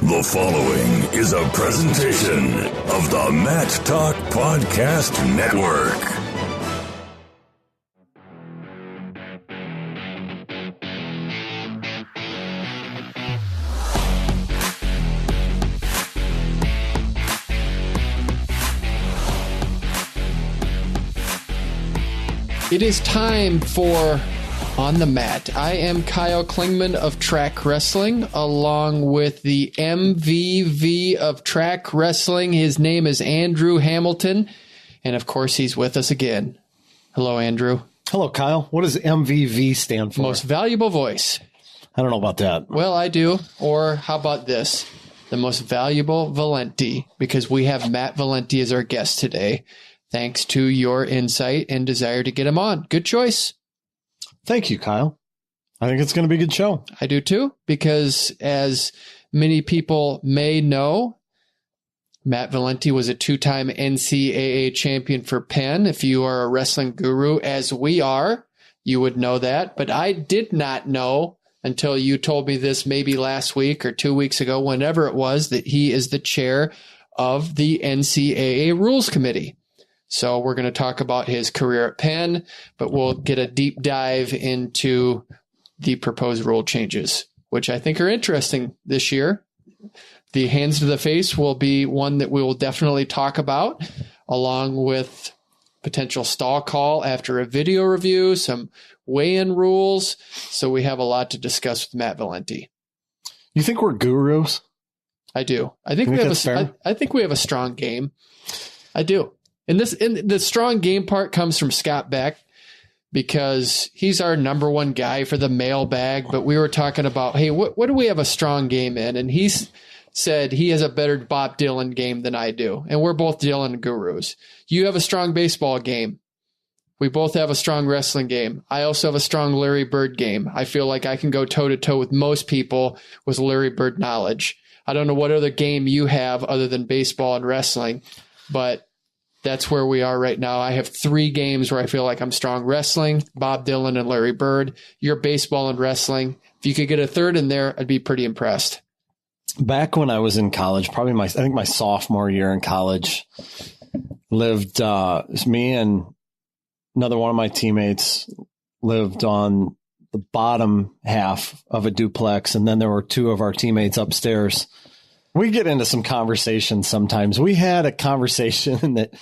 The following is a presentation of the Matt Talk Podcast Network. It is time for On the Mat. I am Kyle Klingman of Track Wrestling, along with the MVV of Track Wrestling. His name is Andrew Hamilton, and of course, he's with us again. Hello, Andrew. Hello, Kyle. What does MVV stand for? Most Valuable Voice. I don't know about that. Well, I do. Or how about this? The Most Valuable Valenti, because we have Matt Valenti as our guest today. Thanks to your insight and desire to get him on. Good choice. Thank you, Kyle. I think it's going to be a good show. I do too, because as many people may know, Matt Valenti was a two-time NCAA champion for Penn. If you are a wrestling guru, as we are, you would know that. But I did not know until you told me this maybe last week or 2 weeks ago, whenever it was, that he is the chair of the NCAA Rules Committee. So we're going to talk about his career at Penn, but we'll get a deep dive into the proposed rule changes, which I think are interesting this year. The hands to the face will be one that we will definitely talk about, along with potential stall call after a video review, some weigh-in rules. So we have a lot to discuss with Matt Valenti. You think we're gurus? I do. I think we have a strong game. I do. And the strong game part comes from Scott Beck, because he's our number one guy for the mailbag. But we were talking about, hey, what do we have a strong game in? And he's said he has a better Bob Dylan game than I do. And we're both Dylan gurus. You have a strong baseball game. We both have a strong wrestling game. I also have a strong Larry Bird game. I feel like I can go toe to toe with most people with Larry Bird knowledge. I don't know what other game you have other than baseball and wrestling, but that's where we are right now. I have 3 games where I feel like I'm strong: wrestling, Bob Dylan, and Larry Bird. You're baseball and wrestling. If you could get a third in there, I'd be pretty impressed. Back when I was in college, probably I think my sophomore year in college, lived me and another one of my teammates lived on the bottom half of a duplex, and then there were 2 of our teammates upstairs. We get into some conversations sometimes. We had a conversation that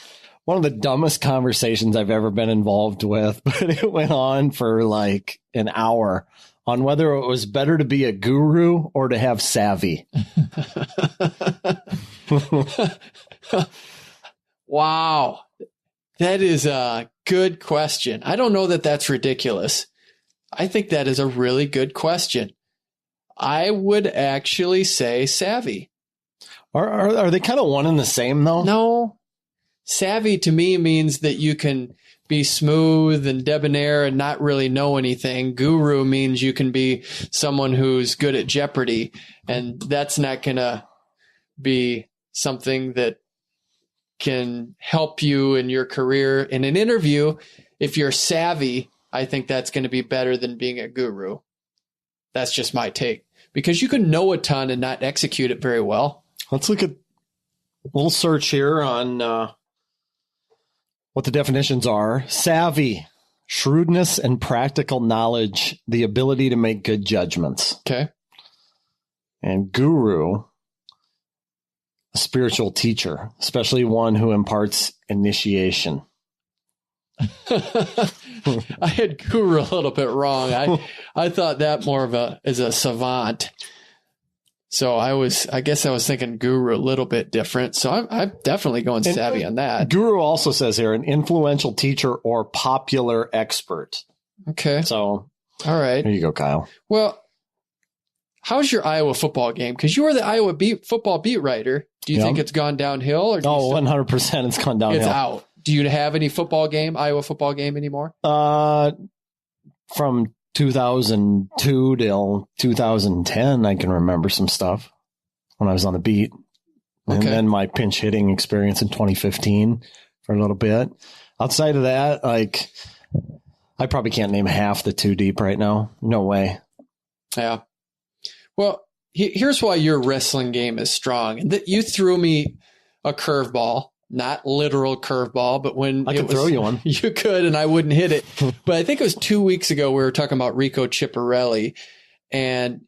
one of the dumbest conversations I've ever been involved with, but it went on for like an hour on whether it was better to be a guru or to have savvy. Wow. That is a good question. I don't know that that's ridiculous. I think that is a really good question. I would actually say savvy. Are they kind of one and the same, though? No. Savvy to me means that you can be smooth and debonair and not really know anything. Guru means you can be someone who's good at Jeopardy, and that's not going to be something that can help you in your career. In an interview, if you're savvy, I think that's going to be better than being a guru. That's just my take, because you can know a ton and not execute it very well. Let's look at a little search here on what the definitions are. Savvy, shrewdness and practical knowledge, the ability to make good judgments. Okay. And guru, a spiritual teacher, especially one who imparts initiation. I had guru a little bit wrong. I thought that more as a savant. So I guess I was thinking guru a little bit different. So I'm definitely going savvy on that. Guru also says here an influential teacher or popular expert. Okay. So, all right. Here you go, Kyle. Well, how's your Iowa football game? Because you are the Iowa football beat writer. Do you think it's gone downhill? Or 100% it's gone downhill. It's out. Do you have any Iowa football game anymore? From 2002 till 2010, I can remember some stuff when I was on the beat. And then my pinch hitting experience in 2015 for a little bit. Outside of that, like, I probably can't name half the 2 deep right now. No way. Yeah. Well, here's why your wrestling game is strong. And you threw me a curveball, not literal curveball, but when I could throw you one, you could, and I wouldn't hit it. But I think it was 2 weeks ago we were talking about Rico Chiapparelli, and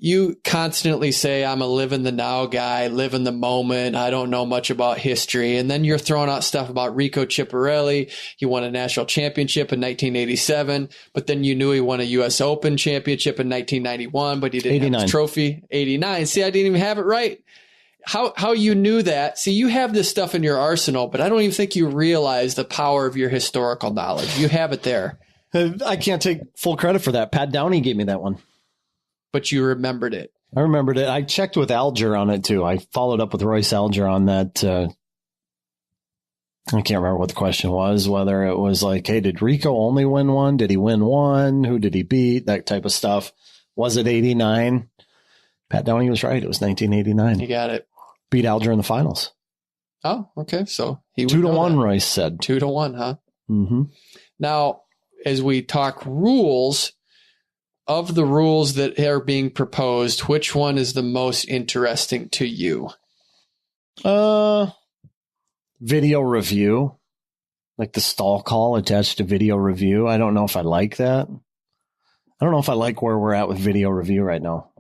you constantly say, I'm a live in the now guy, live in the moment. I don't know much about history. And then you're throwing out stuff about Rico Chiapparelli. He won a national championship in 1987, but then you knew he won a U.S. Open championship in 1991, but he didn't 89. have his trophy. 89. See, I didn't even have it right. How you knew that? See, you have this stuff in your arsenal, but I don't even think you realize the power of your historical knowledge. You have it there. I can't take full credit for that. Pat Downey gave me that one. But you remembered it. I remembered it. I checked with Alger on it too. I followed up with Royce Alger on that. I can't remember what the question was, whether it was like, hey, did Rico only win one? Did he win one? Who did he beat? That type of stuff. Was it 89? Pat Downey was right. It was 1989. You got it. Beat Alger in the finals. Oh, okay. So he 2-1, Royce said. 2-1, huh? Mm-hmm. Now, as we talk rules, of the rules that are being proposed, which one is the most interesting to you? Video review, like the stall call attached to video review. I don't know if I like that. I don't know if I like where we're at with video review right now.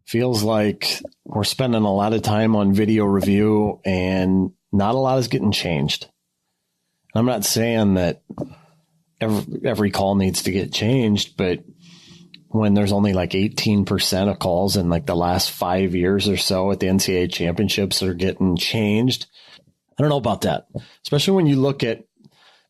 Feels like we're spending a lot of time on video review and not a lot is getting changed. I'm not saying that every call needs to get changed, but when there's only like 18% of calls in like the last 5 years or so at the NCAA championships that are getting changed, I don't know about that, especially when you look at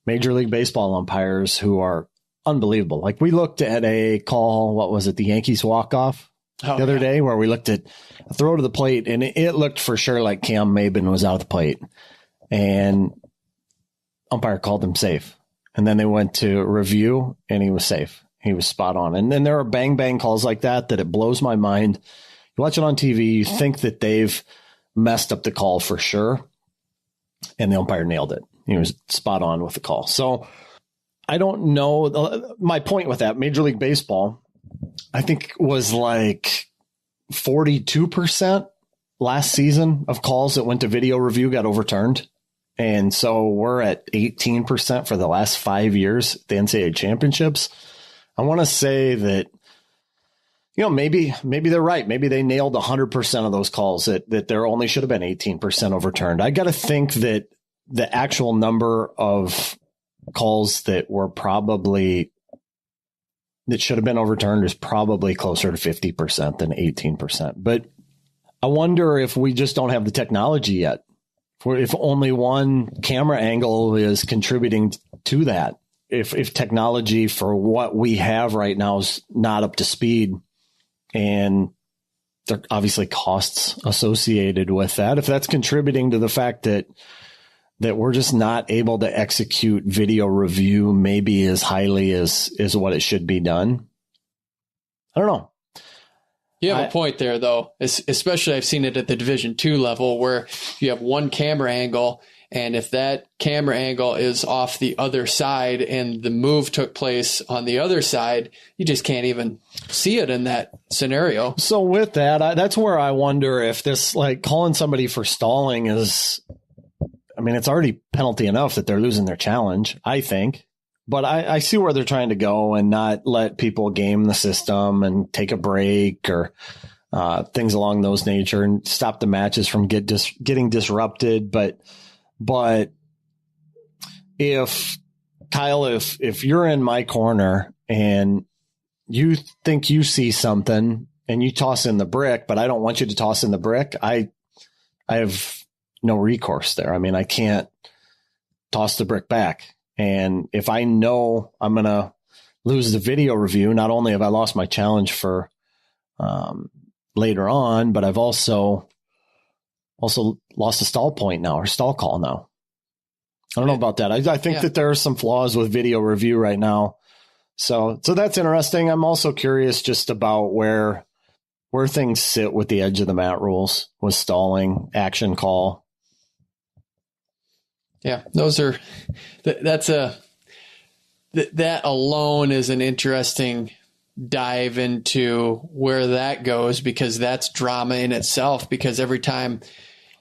Major League Baseball umpires who are unbelievable. Like we looked at a call, what was it, the Yankees walk-off the other day, where we looked at a throw to the plate, and it looked for sure like Cam Maben was out of the plate. And umpire called him safe. And then they went to review, and he was safe. He was spot on. And then there are bang calls like that it blows my mind. You watch it on TV, you think that they've messed up the call for sure. And the umpire nailed it. He was spot on with the call. So I don't know. My point with that, Major League Baseball, I think was like 42% last season of calls that went to video review got overturned. And so we're at 18% for the last 5 years at the NCAA championships. I want to say that, maybe they're right. Maybe they nailed 100% of those calls that there only should have been 18% overturned. I got to think that the actual number of calls that should have been overturned is probably closer to 50% than 18%. But I wonder if we just don't have the technology yet. If only one camera angle is contributing to that. If technology for what we have right now is not up to speed, and there are obviously costs associated with that, if that's contributing to the fact that we're just not able to execute video review maybe as highly as what it should be done. I don't know. You have a point there, though, especially I've seen it at the Division II level where you have one camera angle, and if that camera angle is off the other side and the move took place on the other side, you just can't even see it in that scenario. So with that, that's where I wonder if this, like calling somebody for stalling is, it's already penalty enough that they're losing their challenge, I think. But I see where they're trying to go and not let people game the system and take a break or things along those nature and stop the matches from getting disrupted. But if Kyle, if you're in my corner and you think you see something and you toss in the brick, but I don't want you to toss in the brick, I have no recourse there. I can't toss the brick back. And if I know I'm going to lose the video review, not only have I lost my challenge for later on, but I've also lost a stall point now or stall call now. I don't know about that. I think that there are some flaws with video review right now. So that's interesting. I'm also curious just about where things sit with the edge of the mat rules with stalling, action call. Yeah, that alone is an interesting dive into where that goes, because that's drama in itself, because every time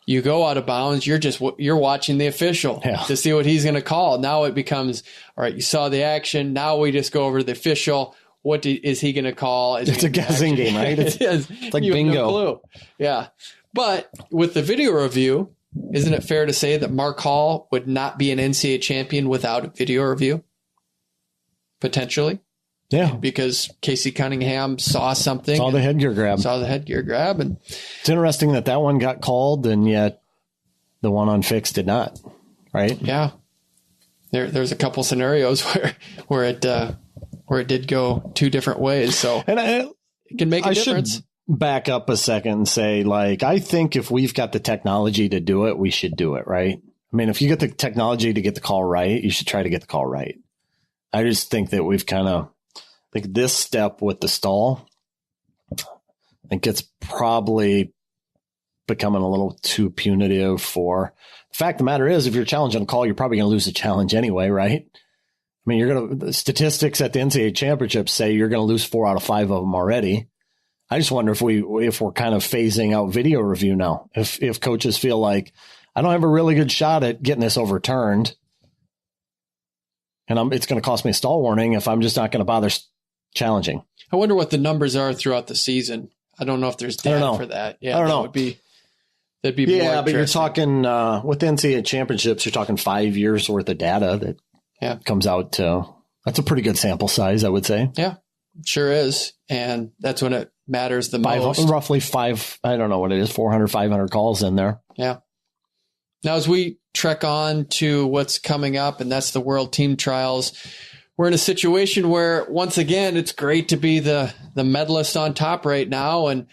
you go out of bounds, you're watching the official to see what he's going to call. Now it becomes, all right, you saw the action. Now we just go over to the official. What is he going to call? It's a guessing game, right? It's like you bingo. Have no clue. Yeah. But with the video review, isn't it fair to say that Mark Hall would not be an NCAA champion without a video review? Potentially. Yeah. Because Casey Cunningham saw something. Saw the headgear grab. And it's interesting that one got called and yet the one on Fix did not. Right? Yeah. There's a couple scenarios where it did go two different ways. So it can make a difference. Should back up a second and say, like, I think if we've got the technology to do it, we should do it, right? I mean, if you get the technology to get the call right, you should try to get the call right. I just think that we've this step with the stall, I think it's probably becoming a little too punitive for the fact of the matter is, if you're challenging a call, you're probably going to lose the challenge anyway, right? I mean, the statistics at the NCAA championships say you're going to lose 4 out of 5 of them already. I just wonder if we're kind of phasing out video review now. If coaches feel like I don't have a really good shot at getting this overturned, and it's going to cost me a stall warning if I'm just not going to bother challenging. I wonder what the numbers are throughout the season. I don't know if there's data for that. Yeah, I don't know. That'd be more but you're talking with the NCAA championships, you're talking 5 years worth of data that comes out to. That's a pretty good sample size, I would say. Yeah, sure is, and that's when it matters the most. Roughly 5. I don't know what it is. 400, 500 calls in there. Yeah. Now, as we trek on to what's coming up, and that's the World Team Trials, we're in a situation where, once again, it's great to be the medalist on top right now. And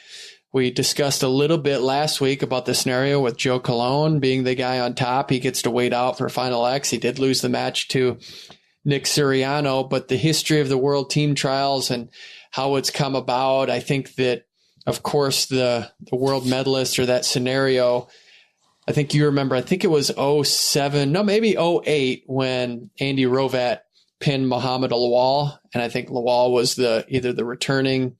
we discussed a little bit last week about the scenario with Joe Colon being the guy on top. He gets to wait out for Final X. He did lose the match to Nick Siriano, but the history of the World Team Trials and how it's come about, I think that, of course, the world medalist or that scenario, I think you remember, I think it was 07, no, maybe 08 when Andy Rovat pinned Muhammad Lawal. And I think Lawal was either the returning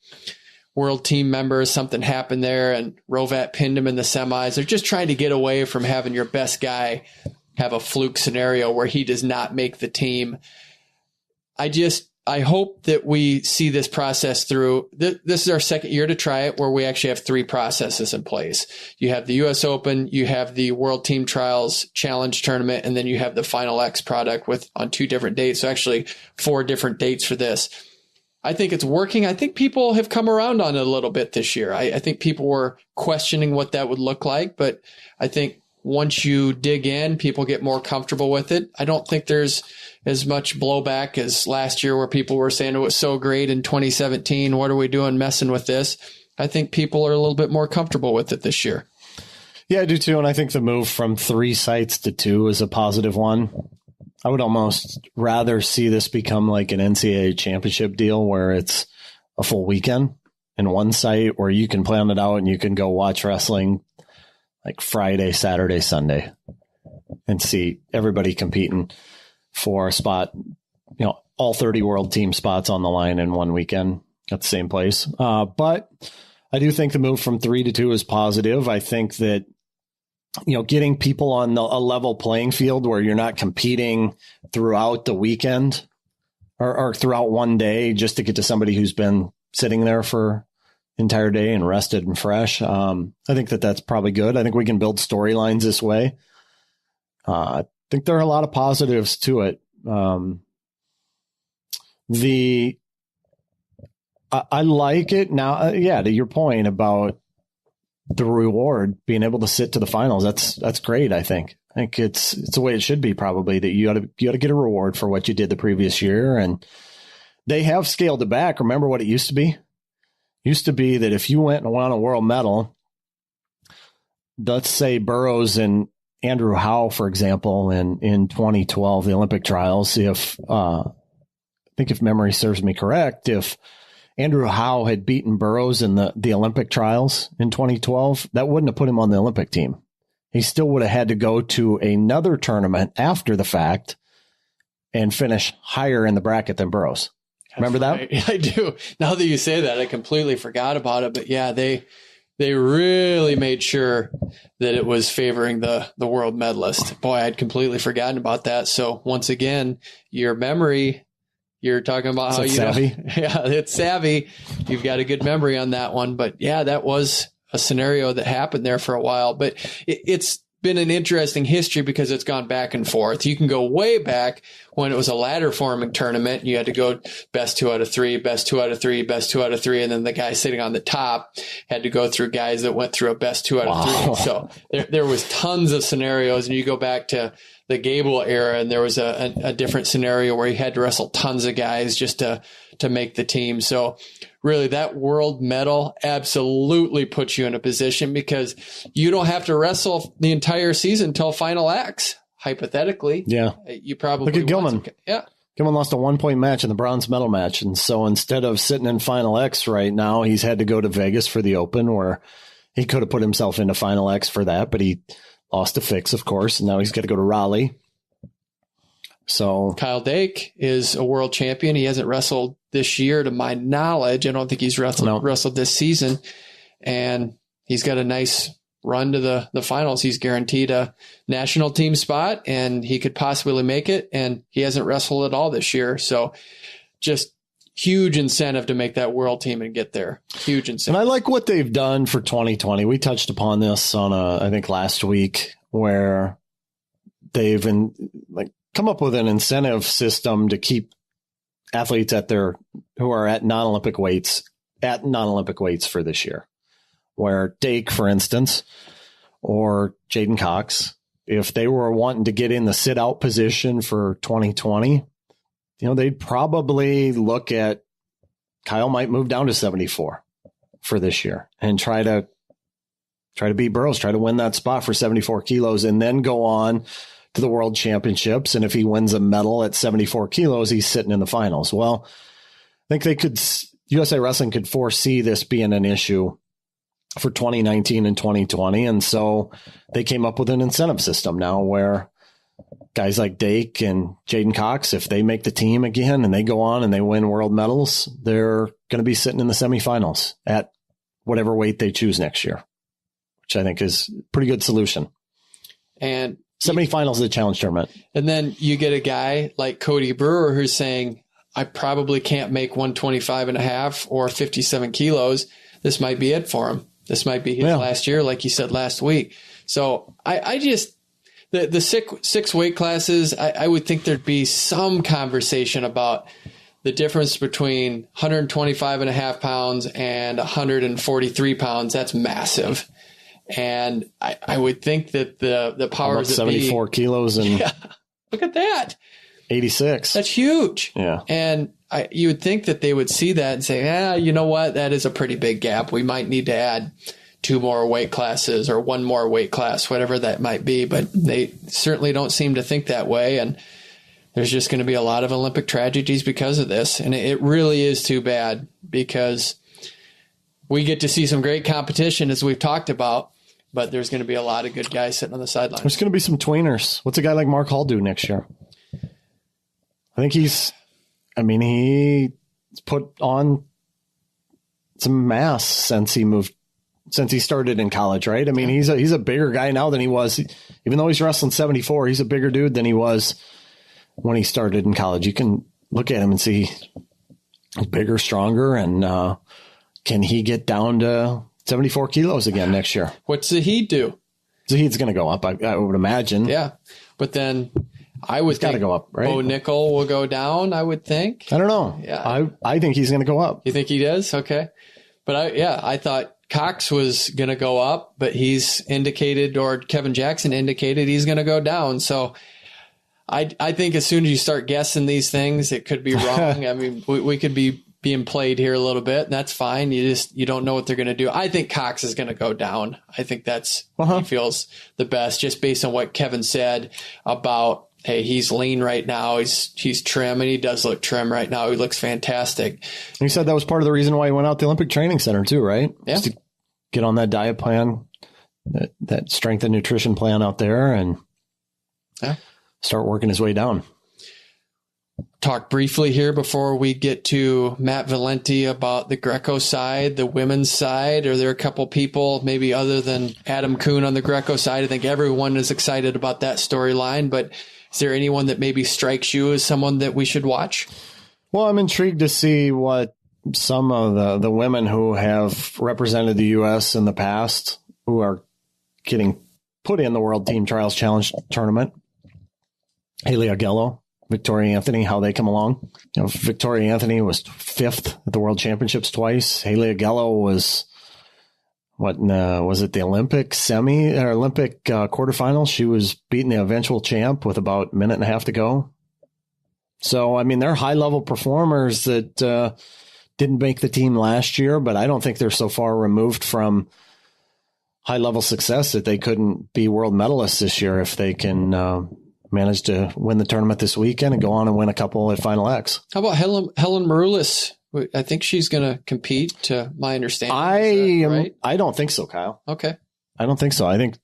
world team member, something happened there, and Rovat pinned him in the semis. They're just trying to get away from having your best guy have a fluke scenario where he does not make the team. I hope that we see this process through. This is our second year to try it, where we actually have 3 processes in place. You have the U.S. Open, you have the World Team Trials Challenge Tournament, and then you have the Final X product on 2 different dates. So actually 4 different dates for this. I think it's working. I think people have come around on it a little bit this year. I think people were questioning what that would look like, but I think once you dig in, people get more comfortable with it. I don't think there's as much blowback as last year where people were saying it was so great in 2017. What are we doing messing with this? I think people are a little bit more comfortable with it this year. Yeah, I do too. And I think the move from 3 sites to 2 is a positive one. I would almost rather see this become like an NCAA championship deal where it's a full weekend in one site where you can plan it out and you can go watch wrestling like Friday, Saturday, Sunday and see everybody competing for a spot, all 30 world team spots on the line in one weekend at the same place. But I do think the move from 3 to 2 is positive. I think that, getting people on a level playing field where you're not competing throughout the weekend or throughout one day just to get to somebody who's been sitting there for entire day and rested and fresh. I think that's probably good. I think we can build storylines this way. I think there are a lot of positives to it. I like it now. To your point about the reward, being able to sit to the finals, that's great. I think it's the way it should be, probably, that you ought to get a reward for what you did the previous year. And they have scaled it back. Remember what it used to be? It used to be that if you went and won a world medal, let's say Burroughs and Andrew Howe, for example, in 2012, the Olympic trials, I think if memory serves me correct, if Andrew Howe had beaten Burroughs in the Olympic trials in 2012, that wouldn't have put him on the Olympic team. He still would have had to go to another tournament after the fact and finish higher in the bracket than Burroughs. Remember that? Right. I do. Now that you say that, I completely forgot about it. But yeah, they really made sure that it was favoring the world medalist. Boy, I'd completely forgotten about that. So once again, your memory, you're talking about how you savvy. Yeah, it's savvy. You've got a good memory on that one. But yeah, that was a scenario that happened there for a while. But it's been an interesting history because it's gone back and forth. You can go way back when it was a ladder forming tournament. You had to go best 2 out of 3, best 2 out of 3, best 2 out of 3. And then the guy sitting on the top had to go through guys that went through a best 2 out of 3. So there was tons of scenarios. And you go back to the Gable era, and there was a different scenario where you had to wrestle tons of guys just to make the team. So really, that world medal absolutely puts you in a position because you don't have to wrestle the entire season until Final X, hypothetically. Yeah. You probably look at Gilman. Yeah. Gilman lost a 1-point match in the bronze medal match. And so instead of sitting in Final X right now, he's had to go to Vegas for the Open, where he could have put himself into Final X for that, but he lost a fix, of course. And now he's got to go to Raleigh. So Kyle Dake is a world champion. He hasn't wrestled this year, to my knowledge. I don't think he's wrestled this season. And he's got a nice run to the finals. He's guaranteed a national team spot, and he could possibly make it. And he hasn't wrestled at all this year. So just huge incentive to make that world team and get there. Huge incentive. And I like what they've done for 2020. We touched upon this on I think last week, where they've come up with an incentive system to keep athletes who are at non-Olympic weights for this year. Where Dake, for instance, or Jaden Cox, if they were wanting to get in the sit-out position for 2020, they'd probably look at Kyle might move down to 74 for this year and try to beat Burroughs, try to win that spot for 74 kilos, and then go on to the World Championships. And if he wins a medal at 74 kilos, he's sitting in the finals. Well, I think USA Wrestling could foresee this being an issue for 2019 and 2020. And so they came up with an incentive system now where guys like Dake and Jaden Cox, if they make the team again and they go on and they win world medals, they're going to be sitting in the semifinals at whatever weight they choose next year, which I think is a pretty good solution. And semifinals of the challenge tournament. And then you get a guy like Cody Brewer who's saying, I probably can't make 125.5 or 57 kilos. This might be it for him. This might be his last year, like you said last week. So I just, the six weight classes, I would think there'd be some conversation about the difference between 125.5 pounds and 143 pounds. That's massive. And I would think that the powers that 74 kilos and look at that. 86. That's huge. Yeah. And you would think that they would see that and say, you know what? That is a pretty big gap. We might need to add 2 more weight classes or 1 more weight class, whatever that might be. But they certainly don't seem to think that way. And there's just going to be a lot of Olympic tragedies because of this. And it really is too bad because we get to see some great competition, as we've talked about. But there's going to be a lot of good guys sitting on the sidelines. There's going to be some tweeners. What's a guy like Mark Hall do next year? I think he's put on some mass since he started in college, right? I mean, he's a bigger guy now than he was, even though he's wrestling 74, he's a bigger dude than he was when he started in college. You can look at him and see he's bigger, stronger, and can he get down to 74 kilos again next year? What's Zahid do? Zahid's going to go up, I would imagine. Yeah, but then I would think go up, right? Bo Nickel will go down, I would think. I don't know. Yeah. I think he's going to go up. You think he does? Okay. But I thought Cox was going to go up, but he's indicated, or Kevin Jackson indicated, he's going to go down. So I think as soon as you start guessing these things, it could be wrong. I mean, we could be being played here a little bit, and that's fine. You don't know what they're going to do. I think Cox is going to go down. I think that's he feels the best, just based on what Kevin said about, hey, he's lean right now. He's trim, and he does look trim right now. He looks fantastic. He said that was part of the reason why he went out to the Olympic Training Center too, right? Yeah. Just to get on that diet plan, that strength and nutrition plan out there, and start working his way down. talk briefly here before we get to Matt Valenti about the Greco side, the women's side? Are there a couple people, maybe other than Adam Kuhn on the Greco side? I think everyone is excited about that storyline, but is there anyone that maybe strikes you as someone that we should watch? Well, I'm intrigued to see what some of the women who have represented the U.S. in the past, who are getting put in the World Team Trials Challenge tournament, Haley Agello, Victoria Anthony, how they come along. Victoria Anthony was 5th at the World Championships twice. Haley Agello was, was it the Olympic quarterfinals? She was beating the eventual champ with about a minute and a half to go. So, I mean, they're high-level performers that didn't make the team last year, but I don't think they're so far removed from high-level success that they couldn't be world medalists this year if they can manage to win the tournament this weekend and go on and win a couple at Final X. How about Helen Maroulis? I think she's going to compete, to my understanding. Right? I don't think so, Kyle. Okay. I don't think so. I think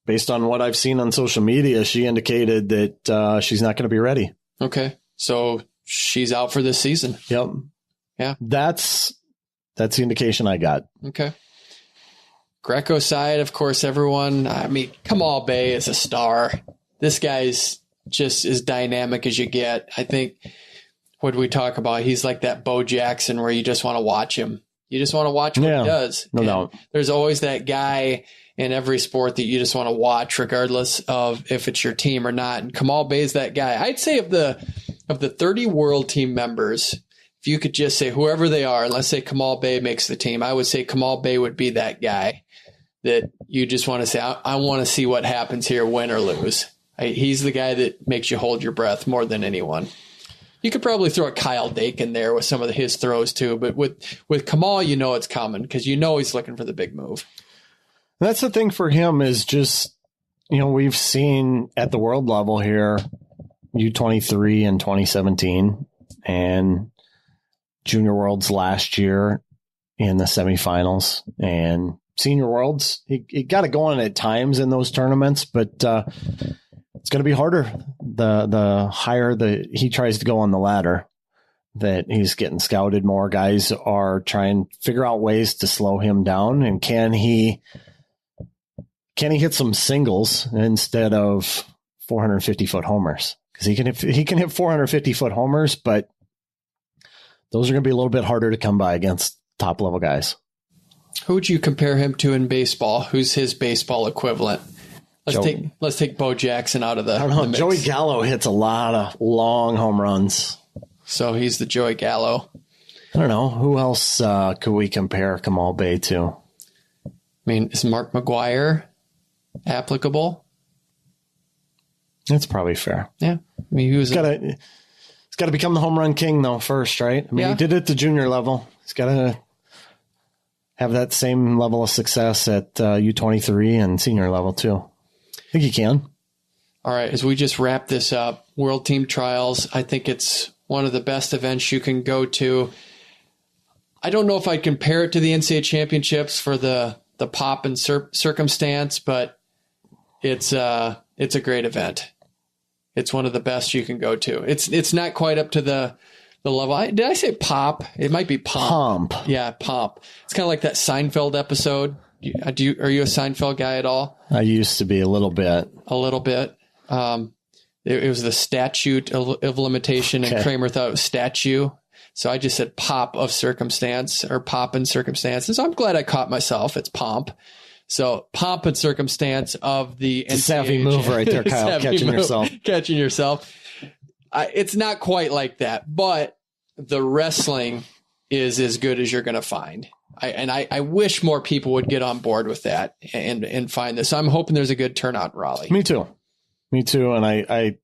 based on what I've seen on social media, she indicated that she's not going to be ready. Okay. So she's out for this season. Yep. Yeah. That's the indication I got. Okay. Greco side, of course, everyone, I mean, Kamal Bey is a star. This guy's just as dynamic as you get. I think, what do we talk about? He's like that Bo Jackson where you just want to watch him. You just want to watch what he does. No doubt. There's always that guy in every sport that you just want to watch, regardless of if it's your team or not. And Kamal Bey is that guy. I'd say of the 30 world team members, if you could just say whoever they are, let's say Kamal Bey makes the team, I would say Kamal Bey would be that guy that you just want to say, I want to see what happens here, win or lose. He's the guy that makes you hold your breath more than anyone. You could probably throw a Kyle Dake in there with some of his throws too, but with Kamal, you know it's coming because you know he's looking for the big move. That's the thing for him is just, we've seen at the world level here, U23 in 2017 and Junior Worlds last year in the semifinals and Senior Worlds. He got it going at times in those tournaments, but it's going to be harder the higher he tries to go on the ladder, that he's getting scouted more. Guys are trying to figure out ways to slow him down. And can he hit some singles instead of 450-foot homers? Because he can hit 450-foot homers, but those are going to be a little bit harder to come by against top-level guys. Who would you compare him to in baseball? Who's his baseball equivalent? Let's take Bo Jackson out of the mix. Joey Gallo hits a lot of long home runs. So he's the Joey Gallo. I don't know. Who else could we compare Kamal Bey to? I mean, is Mark McGwire applicable? That's probably fair. Yeah. I mean, he's got to become the home run king, though, first, right? I mean, He did it at the junior level. He's got to have that same level of success at U23 and senior level, too. I think he can. All right. As we just wrap this up, World Team Trials, I think it's one of the best events you can go to. I don't know if I'd compare it to the NCAA championships for the pop and circumstance, but it's a great event. It's one of the best you can go to. It's not quite up to the level. Did I say pop? It might be pomp. Yeah, pomp. It's kind of like that Seinfeld episode. Are you a Seinfeld guy at all? I used to be a little bit. A little bit. It was the statute of limitation, and Kramer thought it was statue. So I just said pop of circumstance or pop and circumstances. I'm glad I caught myself. It's pomp. So pomp and circumstance of the NCAA. Savvy move right there, Kyle, catching yourself. It's not quite like that, but the wrestling is as good as you're going to find. I wish more people would get on board with that and find this. So I'm hoping there's a good turnout in Raleigh. Me too. And the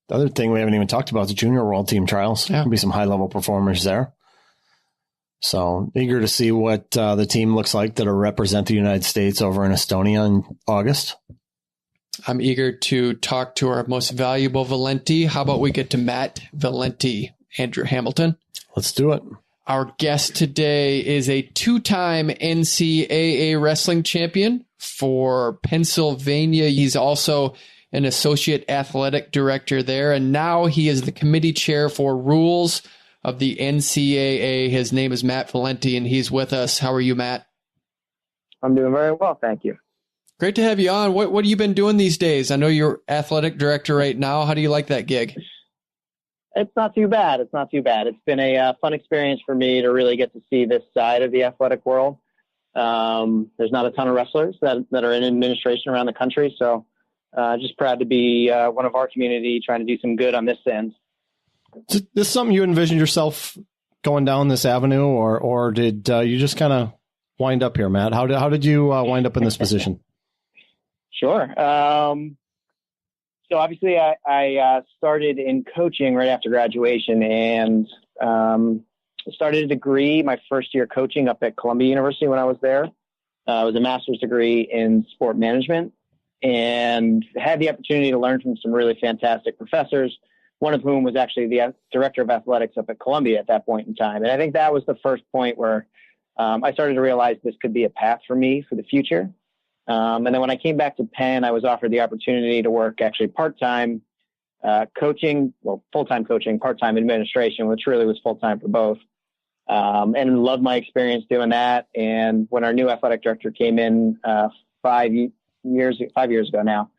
other thing we haven't even talked about is the Junior World Team Trials. Yeah. There'll be some high-level performers there. So eager to see what the team looks like that'll represent the United States over in Estonia in August. I'm eager to talk to our most valuable Valenti. How about we get to Matt Valenti, Andrew Hamilton? Let's do it. Our guest today is a two-time NCAA wrestling champion for Pennsylvania. He's also an associate athletic director there, and now he is the committee chair for rules of the NCAA. His name is Matt Valenti, and he's with us. How are you, Matt? I'm doing very well, thank you. Great to have you on. What have you been doing these days? I know you're athletic director right now. How do you like that gig? It's not too bad. It's been a fun experience for me to really get to see this side of the athletic world. There's not a ton of wrestlers that are in administration around the country, so just proud to be one of our community trying to do some good on this end. Is this something you envisioned yourself going down this avenue, or did you just kind of wind up here, Matt? How did you wind up in this position? Sure. So obviously I started in coaching right after graduation and started a degree, my first year coaching up at Columbia University when I was there. It was a master's degree in sport management and had the opportunity to learn from some really fantastic professors, one of whom was actually the director of athletics up at Columbia at that point in time. And I think that was the first point where I started to realize this could be a path for me for the future. And then when I came back to Penn, I was offered the opportunity to work actually part-time coaching, full-time coaching, part-time administration, which really was full-time for both. And loved my experience doing that. And when our new athletic director came in 5 years ago now,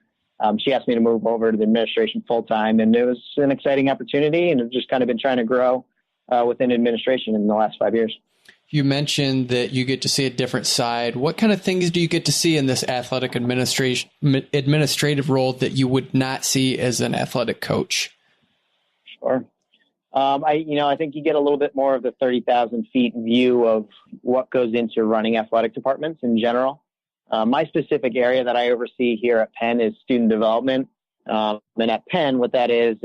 she asked me to move over to the administration full-time. And it was an exciting opportunity. And I've just kind of been trying to grow within administration in the last 5 years. You mentioned that you get to see a different side. What kind of things do you get to see in this athletic administrative role that you would not see as an athletic coach? Sure. I think you get a little bit more of the 30,000 feet view of what goes into running athletic departments in general. My specific area that I oversee here at Penn is student development. And at Penn, what that is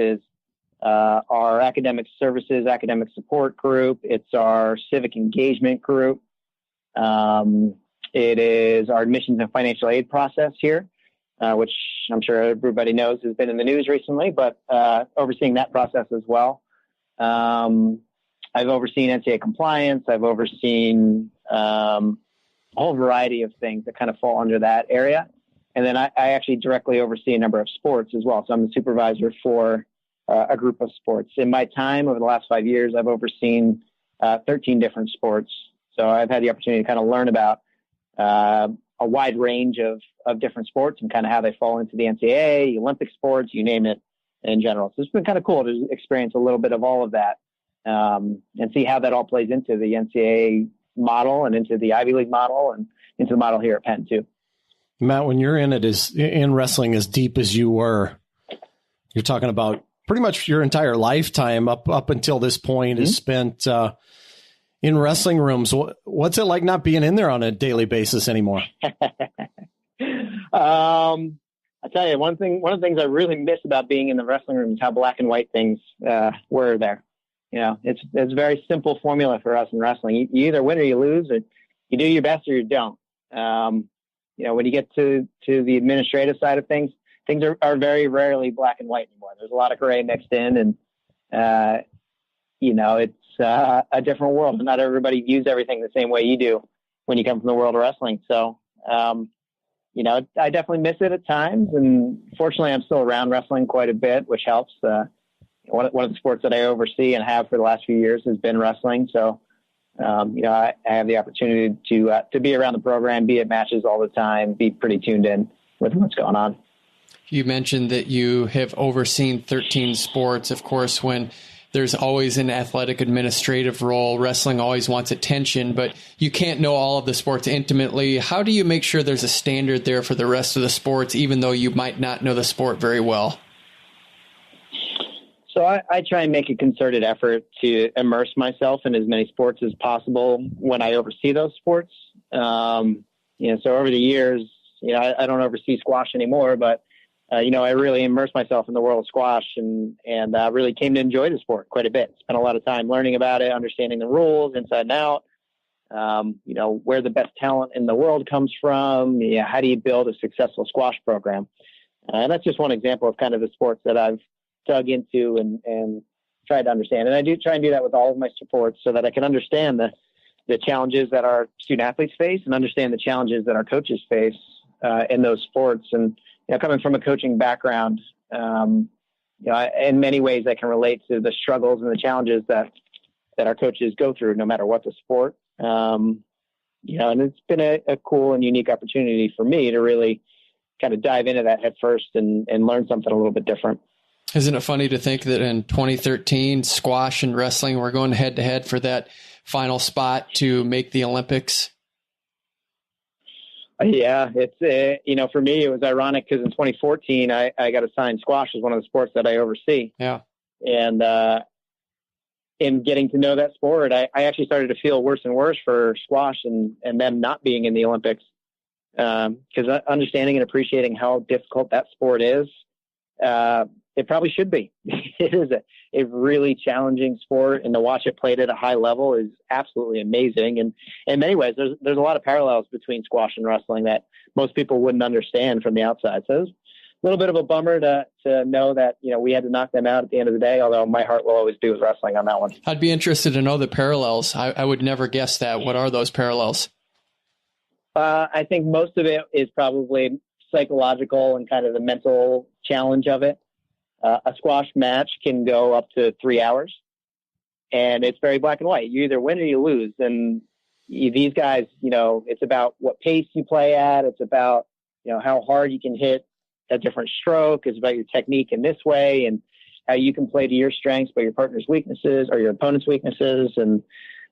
our academic services, academic support group. It's our civic engagement group. It is our admissions and financial aid process here, which I'm sure everybody knows has been in the news recently, but overseeing that process as well. I've overseen NCAA compliance. I've overseen a whole variety of things that kind of fall under that area. And then I actually directly oversee a number of sports as well. So I'm the supervisor for a group of sports. In my time over the last 5 years, I've overseen 13 different sports. So I've had the opportunity to kind of learn about a wide range of different sports and kind of how they fall into the NCAA, Olympic sports, you name it in general. So it's been kind of cool to experience a little bit of all of that and see how that all plays into the NCAA model and into the Ivy League model and into the model here at Penn too. Matt, when you're in wrestling as deep as you were, you're talking about pretty much your entire lifetime up until this point is spent in wrestling rooms. What's it like not being in there on a daily basis anymore? I tell you, one of the things I really miss about being in the wrestling room is how black and white things were there. You know, it's a very simple formula for us in wrestling. You either win or you lose, or you do your best or you don't. When you get to the administrative side of things are very rarely black and white anymore. There's a lot of gray mixed in, and it's a different world. And not everybody views everything the same way you do when you come from the world of wrestling. So, I definitely miss it at times. And fortunately, I'm still around wrestling quite a bit, which helps. One of the sports that I oversee and have for the last few years has been wrestling. So, I have the opportunity to be around the program, be at matches all the time, be pretty tuned in with what's going on. You mentioned that you have overseen 13 sports. Of course, when there's always an athletic administrative role, wrestling always wants attention, but you can't know all of the sports intimately. How do you make sure there's a standard there for the rest of the sports, even though you might not know the sport very well? So I try and make a concerted effort to immerse myself in as many sports as possible when I oversee those sports. So over the years, I don't oversee squash anymore, but I really immersed myself in the world of squash and really came to enjoy the sport quite a bit. Spent a lot of time learning about it, understanding the rules inside and out, where the best talent in the world comes from. How do you build a successful squash program? And that's just one example of kind of the sports that I've dug into and tried to understand. And I do try and do that with all of my sports so that I can understand the challenges that our student athletes face and understand the challenges that our coaches face in those sports and coming from a coaching background, in many ways I can relate to the struggles and the challenges that our coaches go through, no matter what the sport. And it's been a cool and unique opportunity for me to really kind of dive into that head first and learn something a little bit different. Isn't it funny to think that in 2013, squash and wrestling were going head to head for that final spot to make the Olympics? Yeah, it's, for me, it was ironic because in 2014, I got assigned squash as one of the sports that I oversee. Yeah. And in getting to know that sport, I actually started to feel worse and worse for squash and them not being in the Olympics. Because understanding and appreciating how difficult that sport is, it probably should be. It is a really challenging sport, and to watch it played at a high level is absolutely amazing. And in many ways, there's a lot of parallels between squash and wrestling that most people wouldn't understand from the outside. So it's a little bit of a bummer to know that, we had to knock them out at the end of the day, although my heart will always be with wrestling on that one. I'd be interested to know the parallels. I would never guess that. What are those parallels? I think most of it is probably psychological and kind of the mental challenge of it. A squash match can go up to 3 hours, and it's very black and white. You either win or you lose. And these guys, it's about what pace you play at. It's about, how hard you can hit a different stroke. It's about your technique in this way and how you can play to your strengths, but your partner's weaknesses or your opponent's weaknesses. And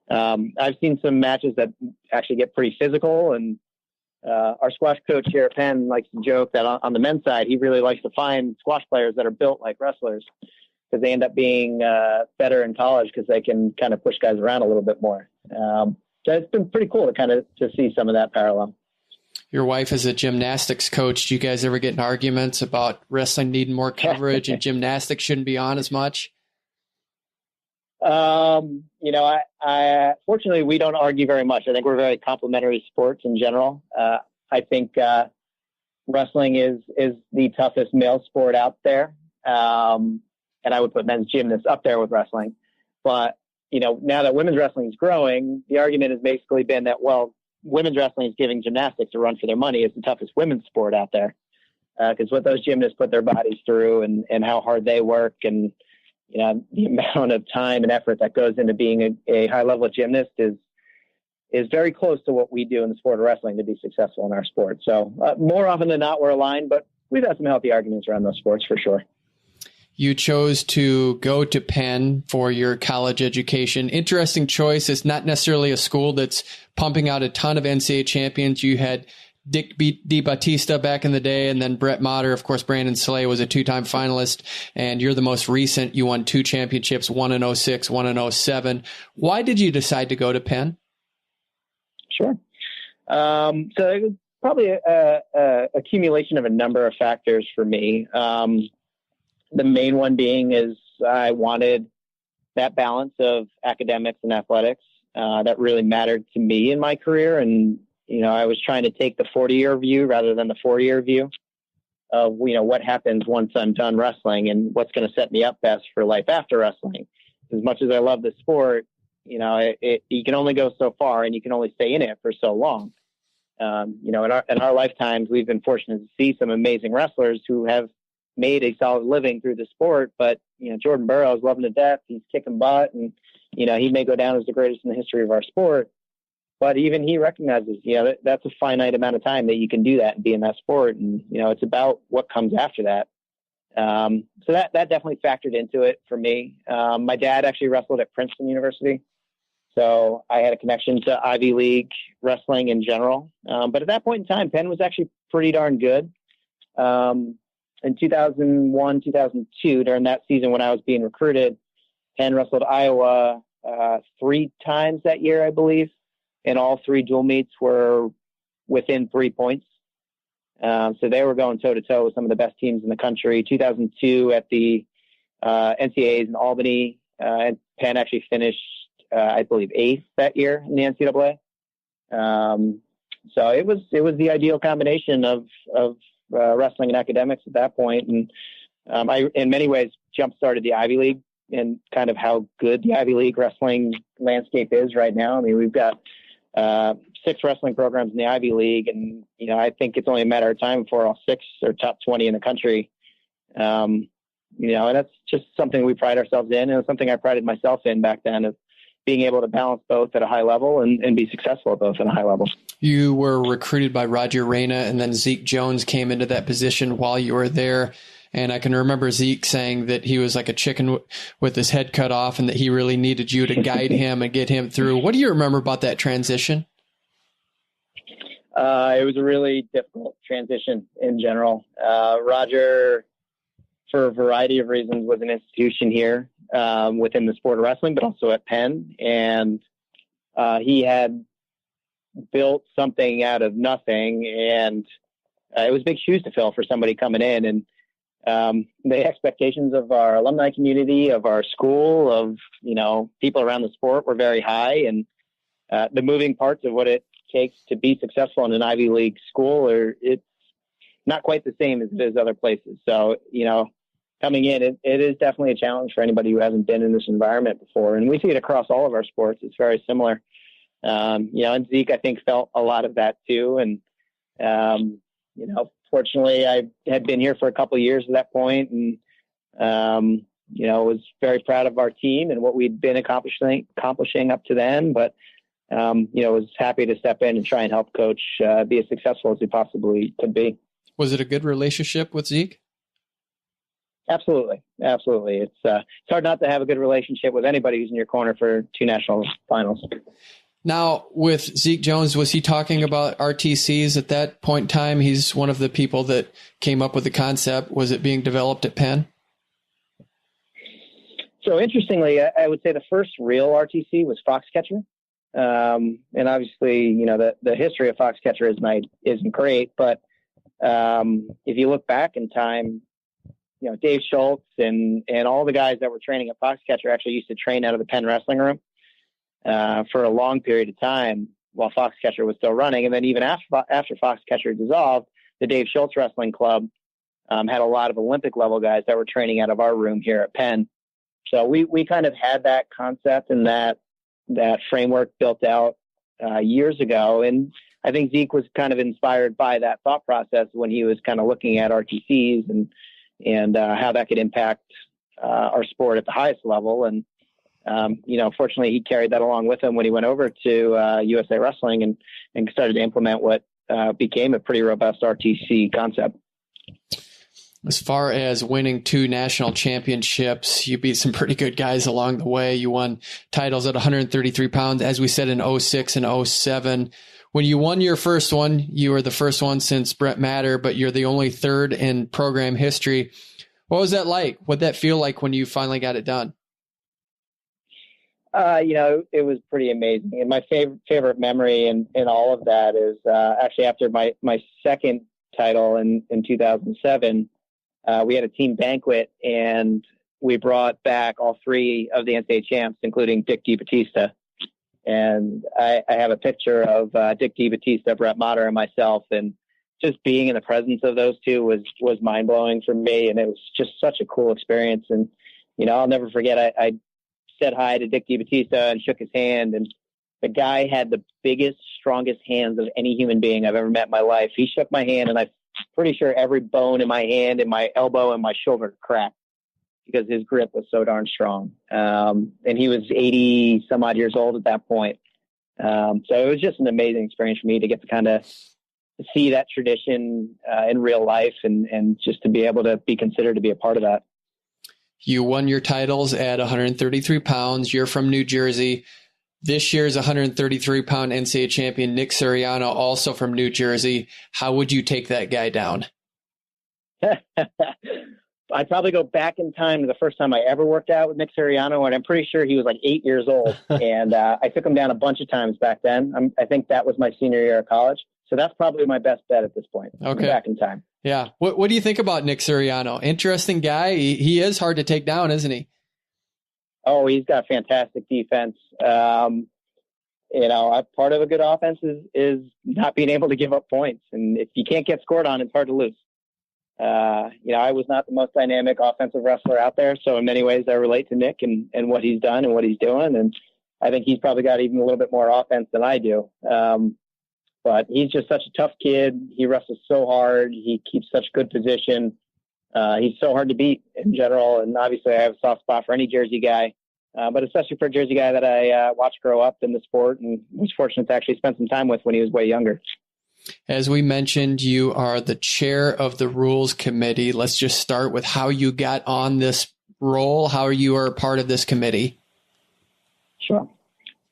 I've seen some matches that actually get pretty physical, and our squash coach here at Penn likes to joke that on the men's side, he really likes to find squash players that are built like wrestlers, because they end up being better in college because they can kind of push guys around a little bit more. So it's been pretty cool to see some of that parallel. Your wife is a gymnastics coach. Do you guys ever get in arguments about wrestling needing more coverage and gymnastics shouldn't be on as much? I fortunately, we don't argue very much. I think we're very complementary sports in general. I think wrestling is the toughest male sport out there. And I would put men's gymnasts up there with wrestling. But, now that women's wrestling is growing, the argument has basically been that, well, women's wrestling is giving gymnastics a run for their money. It's the toughest women's sport out there. Because what those gymnasts put their bodies through and how hard they work and, the amount of time and effort that goes into being a high-level gymnast is very close to what we do in the sport of wrestling to be successful in our sport. So more often than not, we're aligned, but we've had some healthy arguments around those sports for sure. You chose to go to Penn for your college education. Interesting choice. It's not necessarily a school that's pumping out a ton of NCAA champions. You had Dick DiBattista back in the day, and then Brett Motter. Of course, Brandon Slay was a two-time finalist, and you're the most recent. You won 2 championships, one in 06, one in 07. Why did you decide to go to Penn? Sure. So it was probably a accumulation of a number of factors for me. The main one being is I wanted that balance of academics and athletics that really mattered to me in my career. And, I was trying to take the 40-year view rather than the 4-year view of, what happens once I'm done wrestling and what's going to set me up best for life after wrestling. As much as I love the sport, you can only go so far and you can only stay in it for so long. In our lifetimes, we've been fortunate to see some amazing wrestlers who have made a solid living through the sport, but, Jordan Burroughs, loving to death. He's kicking butt and, he may go down as the greatest in the history of our sport. But even he recognizes, that's a finite amount of time that you can do that and be in that sport. And, it's about what comes after that. So that definitely factored into it for me. My dad actually wrestled at Princeton University. So I had a connection to Ivy League wrestling in general. But at that point in time, Penn was actually pretty darn good. In 2001, 2002, during that season when I was being recruited, Penn wrestled Iowa 3 times that year, I believe. And all 3 dual meets were within 3 points. So they were going toe-to-toe with some of the best teams in the country. 2002 at the NCAAs in Albany, and Penn actually finished, I believe, 8th that year in the NCAA. So it was the ideal combination of wrestling and academics at that point. And I, in many ways, jump-started the Ivy League and kind of how good the Ivy League wrestling landscape is right now. I mean, we've got 6 wrestling programs in the Ivy League. And, I think it's only a matter of time before all 6 are top 20 in the country. And that's just something we pride ourselves in. And it was something I prided myself in back then, of being able to balance both at a high level and be successful at both at a high level. You were recruited by Roger Reyna, and then Zeke Jones came into that position while you were there. And I can remember Zeke saying that he was like a chicken with his head cut off, and that he really needed you to guide him and get him through. What do you remember about that transition? It was a really difficult transition in general. Roger, for a variety of reasons, was an institution here within the sport of wrestling, but also at Penn. And he had built something out of nothing, and it was big shoes to fill for somebody coming in. And the expectations of our alumni community, of our school, of, people around the sport were very high. And the moving parts of what it takes to be successful in an Ivy League school it's not quite the same as it is other places. So, coming in, it is definitely a challenge for anybody who hasn't been in this environment before. And we see it across all of our sports. It's very similar. And Zeke, I think, felt a lot of that too. And, fortunately, I had been here for a couple of years at that point, and, was very proud of our team and what we'd been accomplishing up to then. But, was happy to step in and try and help Coach be as successful as he possibly could be. Was it a good relationship with Zeke? Absolutely. It's hard not to have a good relationship with anybody who's in your corner for 2 national finals. Now, with Zeke Jones, was he talking about RTCs at that point in time? He's one of the people that came up with the concept. Was it being developed at Penn? So interestingly, I would say the first real RTC was Foxcatcher. And obviously, the history of Foxcatcher isn't great, but if you look back in time, Dave Schultz and all the guys that were training at Foxcatcher actually used to train out of the Penn wrestling room for a long period of time while Foxcatcher was still running. And then even after Foxcatcher dissolved, the Dave Schultz Wrestling Club had a lot of Olympic level guys that were training out of our room here at Penn. So we kind of had that concept and that framework built out years ago. And I think Zeke was kind of inspired by that thought process when he was kind of looking at RTCs and how that could impact our sport at the highest level. And, fortunately he carried that along with him when he went over to USA Wrestling and started to implement what became a pretty robust RTC concept. As far as winning 2 national championships, you beat some pretty good guys along the way. You won titles at 133 pounds, as we said, in 06 and 07. When you won your first one, you were the first one since Brett Matter, but you're the only third in program history. What was that like? What'd that feel like when you finally got it done? It was pretty amazing. And my favorite memory in all of that is actually after my second title in 2007, we had a team banquet, and we brought back all 3 of the NCAA champs, including Dick DiBattista. And I have a picture of Dick DiBattista, Brett Matter, and myself, and just being in the presence of those 2 was mind blowing for me. And it was just such a cool experience. And, I'll never forget, I said hi to Dick DiBattista and shook his hand, and the guy had the biggest, strongest hands of any human being I've ever met in my life. He shook my hand, and I'm pretty sure every bone in my hand and my elbow and my shoulder cracked because his grip was so darn strong. And he was 80 some odd years old at that point. So it was just an amazing experience for me to get to kind of see that tradition in real life and just to be able to be considered to be a part of that. You won your titles at 133 pounds. You're from New Jersey. This year's 133-pound NCAA champion, Nick Suriano, also from New Jersey. How would you take that guy down? I'd probably go back in time to the first time I ever worked out with Nick Suriano, and I'm pretty sure he was like 8 years old. And I took him down a bunch of times back then. I think that was my senior year of college. So that's probably my best bet at this point. Okay. Back in time. Yeah. What do you think about Nick Suriano? Interesting guy. He is hard to take down, isn't he? Oh, he's got fantastic defense. Part of a good offense is not being able to give up points. And if you can't get scored on, it's hard to lose. I was not the most dynamic offensive wrestler out there. So in many ways I relate to Nick and what he's done and what he's doing. And I think he's probably got even a little bit more offense than I do. but he's just such a tough kid. He wrestles so hard. He keeps such good position. He's so hard to beat in general. And obviously I have a soft spot for any Jersey guy, but especially for a Jersey guy that I watched grow up in the sport and was fortunate to actually spend some time with when he was way younger. As we mentioned, you are the chair of the Rules Committee. Let's just start with how you got on this role, how you are a part of this committee. Sure.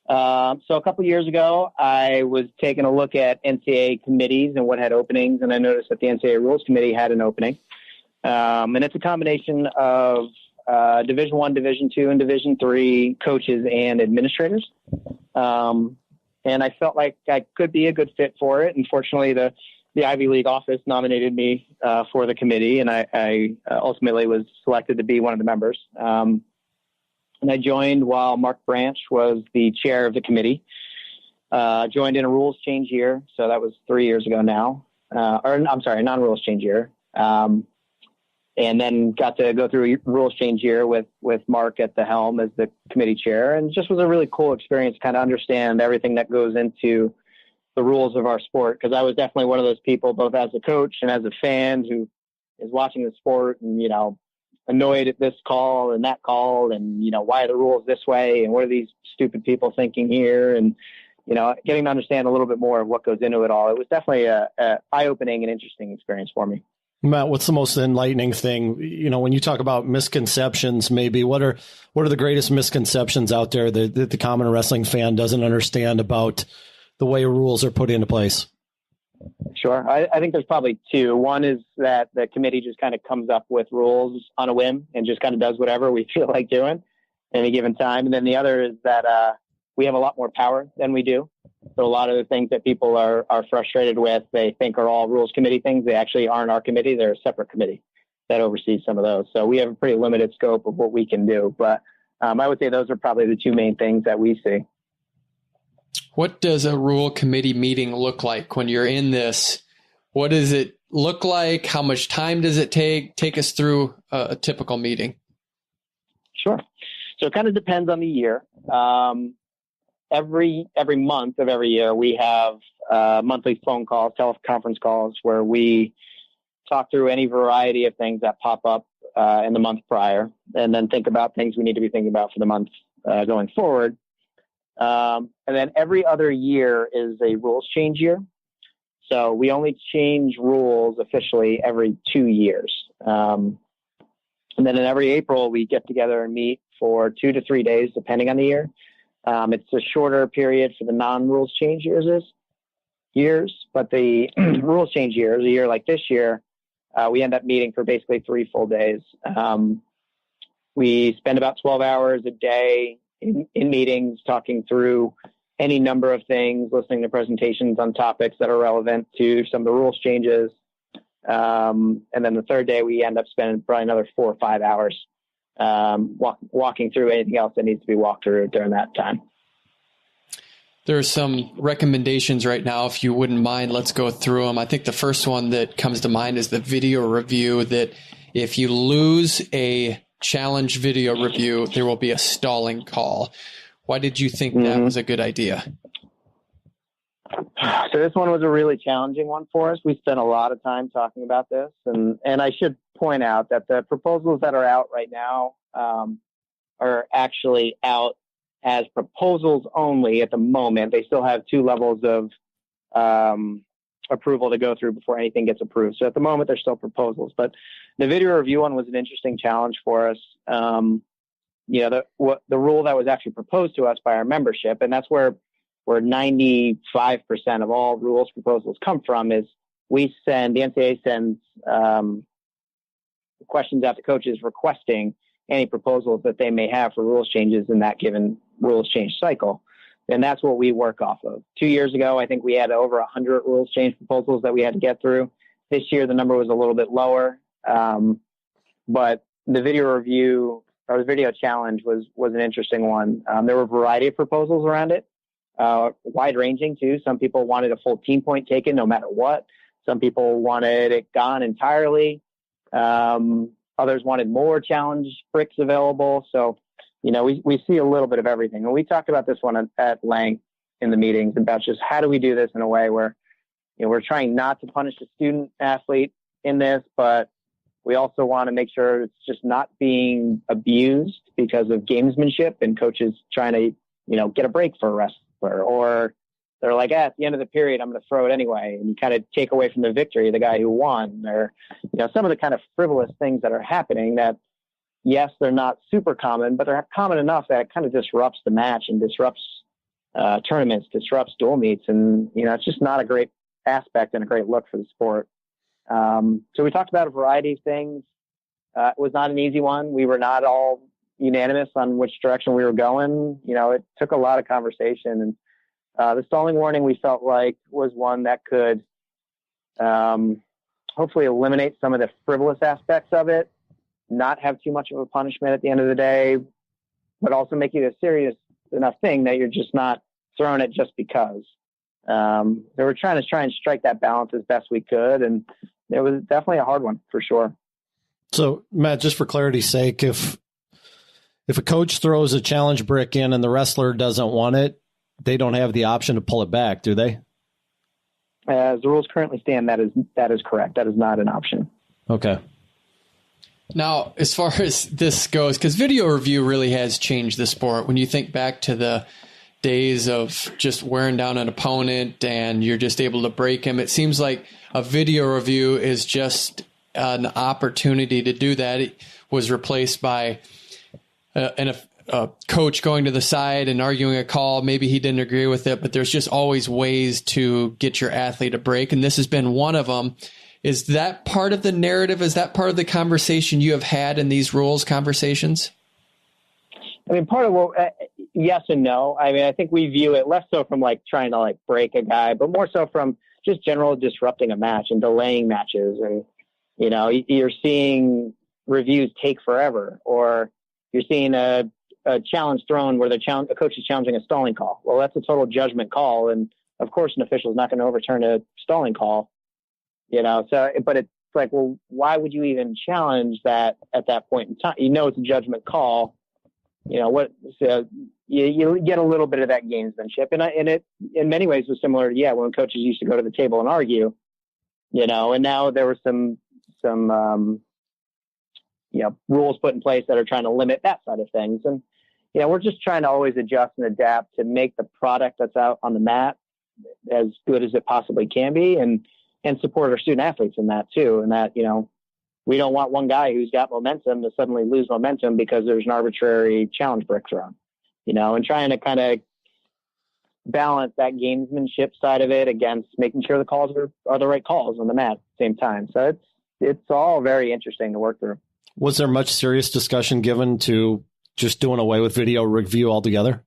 So a couple years ago, I was taking a look at NCAA committees and what had openings, and I noticed that the NCAA Rules Committee had an opening. And it's a combination of Division I, Division II, and Division III coaches and administrators. And I felt like I could be a good fit for it. And fortunately, the Ivy League office nominated me for the committee, and I ultimately was selected to be one of the members. And I joined while Mark Branch was the chair of the committee. Joined in a rules change year, so that was 3 years ago now. Non-rules change year. And then got to go through a rules change year with Mark at the helm as the committee chair. And just was a really cool experience to kind of understand everything that goes into the rules of our sport. Because I was definitely one of those people, both as a coach and as a fan, who is watching the sport and, annoyed at this call and that call and, why are the rules this way and what are these stupid people thinking here? And, getting to understand a little bit more of what goes into it all. It was definitely a eye-opening and interesting experience for me. Matt, what's the most enlightening thing? When you talk about misconceptions, maybe what are the greatest misconceptions out there that the common wrestling fan doesn't understand about the way rules are put into place? Sure. I think there's probably two. One is that the committee just kind of comes up with rules on a whim and just kind of does whatever we feel like doing at any given time. And then the other is that we have a lot more power than we do. So a lot of the things that people are frustrated with, they think are all rules committee things. They actually aren't our committee. They're a separate committee that oversees some of those. So we have a pretty limited scope of what we can do. But I would say those are probably the two main things that we see. What does a rule committee meeting look like when you're in this? What does it look like? How much time does it take? Take us through a typical meeting. Sure. So it kind of depends on the year. Every month of every year, we have monthly phone calls, teleconference calls, where we talk through any variety of things that pop up in the month prior, and then think about things we need to be thinking about for the month going forward. And then every other year is a rules change year. So we only change rules officially every 2 years. And then in every April, we get together and meet for 2 to 3 days, depending on the year. It's a shorter period for the non-rules change years, but the rules change years, a year like this year, we end up meeting for basically 3 full days. We spend about 12 hours a day in meetings, talking through any number of things, listening to presentations on topics that are relevant to some of the rules changes. And then the third day, we end up spending probably another 4 or 5 hours walking through anything else that needs to be walked through during that time. There are some recommendations right now. If you wouldn't mind, let's go through them. I think the first one that comes to mind is the video review, that if you lose a challenge video review, there will be a stalling call. Why did you think that was a good idea? So this one was a really challenging one for us. We spent a lot of time talking about this. And I should point out that the proposals that are out right now are actually out as proposals only at the moment. They still have 2 levels of approval to go through before anything gets approved. So at the moment, they're still proposals. But the video review one was an interesting challenge for us. The rule that was actually proposed to us by our membership, and that's where 95% of all rules proposals come from, is the NCAA sends questions out to coaches requesting any proposals that they may have for rules changes in that given rules change cycle. And that's what we work off of. 2 years ago, I think we had over 100 rules change proposals that we had to get through. This year, the number was a little bit lower. But the video review or the video challenge was an interesting one. There were a variety of proposals around it, wide ranging too. Some people wanted a full team point taken no matter what. Some people wanted it gone entirely. Others wanted more challenge bricks available. So, we see a little bit of everything. And we talked about this one at length in the meetings about just how do we do this in a way where we're trying not to punish the student athlete in this, but we also want to make sure it's just not being abused because of gamesmanship and coaches trying to, get a break for a wrestler, or they're like, at the end of the period, I'm going to throw it anyway. And you kind of take away from the victory, the guy who won, or, some of the kind of frivolous things that are happening that, yes, they're not super common, but they're common enough that it kind of disrupts the match and disrupts tournaments, disrupts dual meets. And, it's just not a great aspect and a great look for the sport. So we talked about a variety of things. It was not an easy one. We were not all unanimous on which direction we were going. It took a lot of conversation, and the stalling warning we felt like was one that could hopefully eliminate some of the frivolous aspects of it, not have too much of a punishment at the end of the day, but also make it a serious enough thing that you're just not throwing it just because. So we're trying to strike that balance as best we could, and it was definitely a hard one for sure. So, Matt, just for clarity's sake, if a coach throws a challenge brick in and the wrestler doesn't want it, they don't have the option to pull it back, do they? As the rules currently stand, that is correct. That is not an option. Okay. Now, as far as this goes, because video review really has changed the sport. When you think back to the days of just wearing down an opponent and you're just able to break him, it seems like a video review is just an opportunity to do that. It was replaced by a coach going to the side and arguing a call. Maybe he didn't agree with it, but there's just always ways to get your athlete a break. And this has been one of them. Is that part of the narrative? Is that part of the conversation you have had in these rules conversations? I mean, part of yes and no. I mean, I think we view it less so from trying to break a guy, but more so from just general disrupting a match and delaying matches. And, you're seeing reviews take forever, or you're seeing a challenge thrown where a coach is challenging a stalling call. Well, that's a total judgment call. And of course, an official is not going to overturn a stalling call, but it's like, well, why would you even challenge that at that point in time? It's a judgment call. So you get a little bit of that gamesmanship, and it in many ways was similar to when coaches used to go to the table and argue, and now there were some rules put in place that are trying to limit that side of things, and we're just trying to always adjust and adapt to make the product that's out on the mat as good as it possibly can be, and support our student athletes in that too, and that we don't want one guy who's got momentum to suddenly lose momentum because there's an arbitrary challenge brick thrown, and trying to kind of balance that gamesmanship side of it against making sure the calls are the right calls on the mat at the same time. So it's all very interesting to work through. Was there much serious discussion given to just doing away with video review altogether?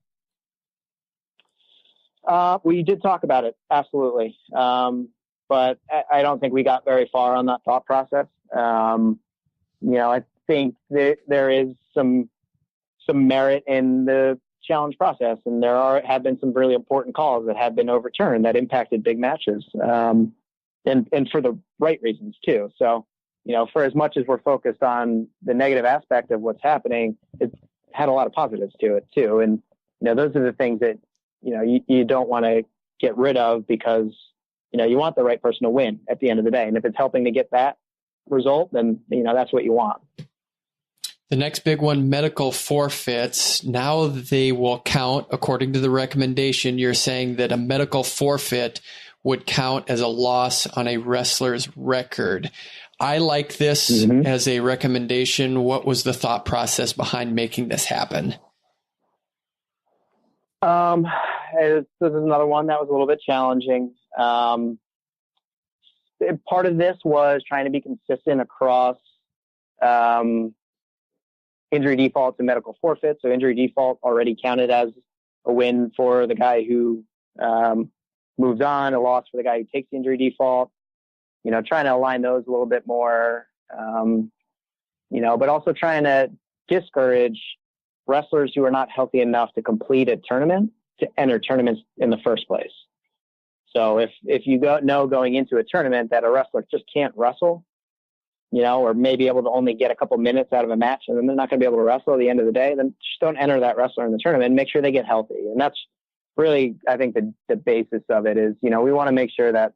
We did talk about it. Absolutely. But I don't think we got very far on that thought process. I think that there is some merit in the challenge process, and have been some really important calls that have been overturned that impacted big matches, and for the right reasons too. So, for as much as we're focused on the negative aspect of what's happening, it's had a lot of positives to it too. And, those are the things that, you don't want to get rid of because, you want the right person to win at the end of the day. And if it's helping to get that result, then, that's what you want. The next big one, medical forfeits. Now they will count, according to the recommendation, you're saying that a medical forfeit would count as a loss on a wrestler's record. I like this as a recommendation. What was the thought process behind making this happen? This is another one that was a little bit challenging. Part of this was trying to be consistent across injury defaults and medical forfeits. So injury default already counted as a win for the guy who moves on, a loss for the guy who takes the injury default. Trying to align those a little bit more, but also trying to discourage wrestlers who are not healthy enough to complete a tournament to enter tournaments in the first place. So if you know going into a tournament that a wrestler just can't wrestle, or maybe able to only get a couple minutes out of a match and then they're not going to be able to wrestle at the end of the day, then just don't enter that wrestler in the tournament and make sure they get healthy. And that's really, I think, the basis of it is, we want to make sure that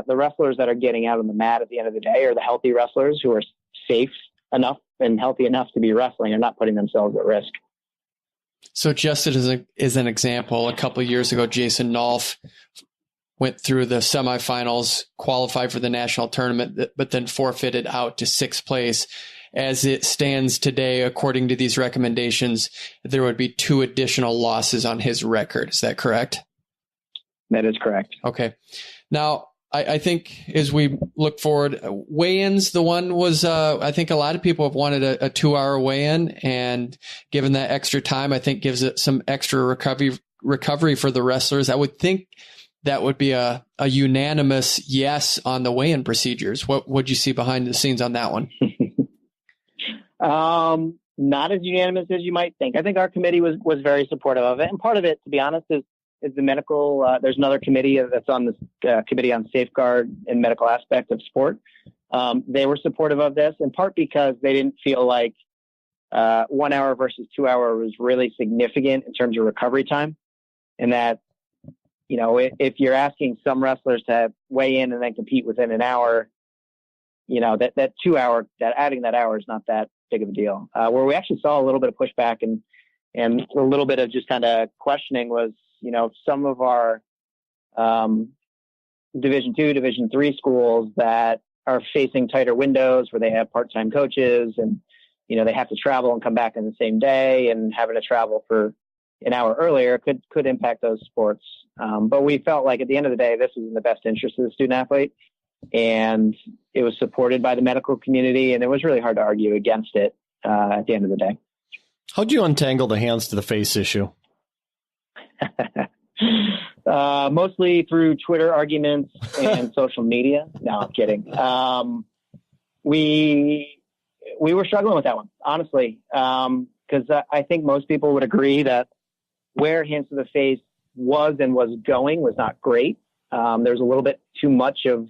the wrestlers that are getting out on the mat at the end of the day are the healthy wrestlers who are safe enough and healthy enough to be wrestling and not putting themselves at risk. So just as an example, a couple of years ago, Jason Nolf went through the semifinals, qualified for the national tournament, but then forfeited out to sixth place. As it stands today, according to these recommendations, there would be 2 additional losses on his record. Is that correct? That is correct. Okay. Now, I think as we look forward, weigh-ins, the one was, I think a lot of people have wanted a 2-hour weigh-in, and given that extra time, I think gives it some extra recovery for the wrestlers. I would think that would be a unanimous yes on the weigh-in procedures. What would you see behind the scenes on that one? Not as unanimous as you might think. I think our committee was very supportive of it. And part of it, to be honest, is the medical, there's another committee that's on this committee on safeguard and medical aspect of sport. They were supportive of this, in part because they didn't feel like 1 hour versus 2 hour was really significant in terms of recovery time. And that, you know, if you're asking some wrestlers to weigh in and then compete within an hour, you know, that 2 hour, that adding that hour is not that big of a deal. Where we actually saw a little bit of pushback and a little bit of just kind of questioning was, you know, some of our Division II, Division III schools that are facing tighter windows where they have part-time coaches and, you know, they have to travel and come back in the same day, and having to travel for an hour earlier could impact those sports. But we felt like at the end of the day, this was in the best interest of the student athlete, and it was supported by the medical community, and it was really hard to argue against it at the end of the day. How'd you untangle the hands to the face issue? Mostly through Twitter arguments and social media. No, I'm kidding. We were struggling with that one, honestly, because I think most people would agree that where hands to the face was and was going was not great. There's a little bit too much of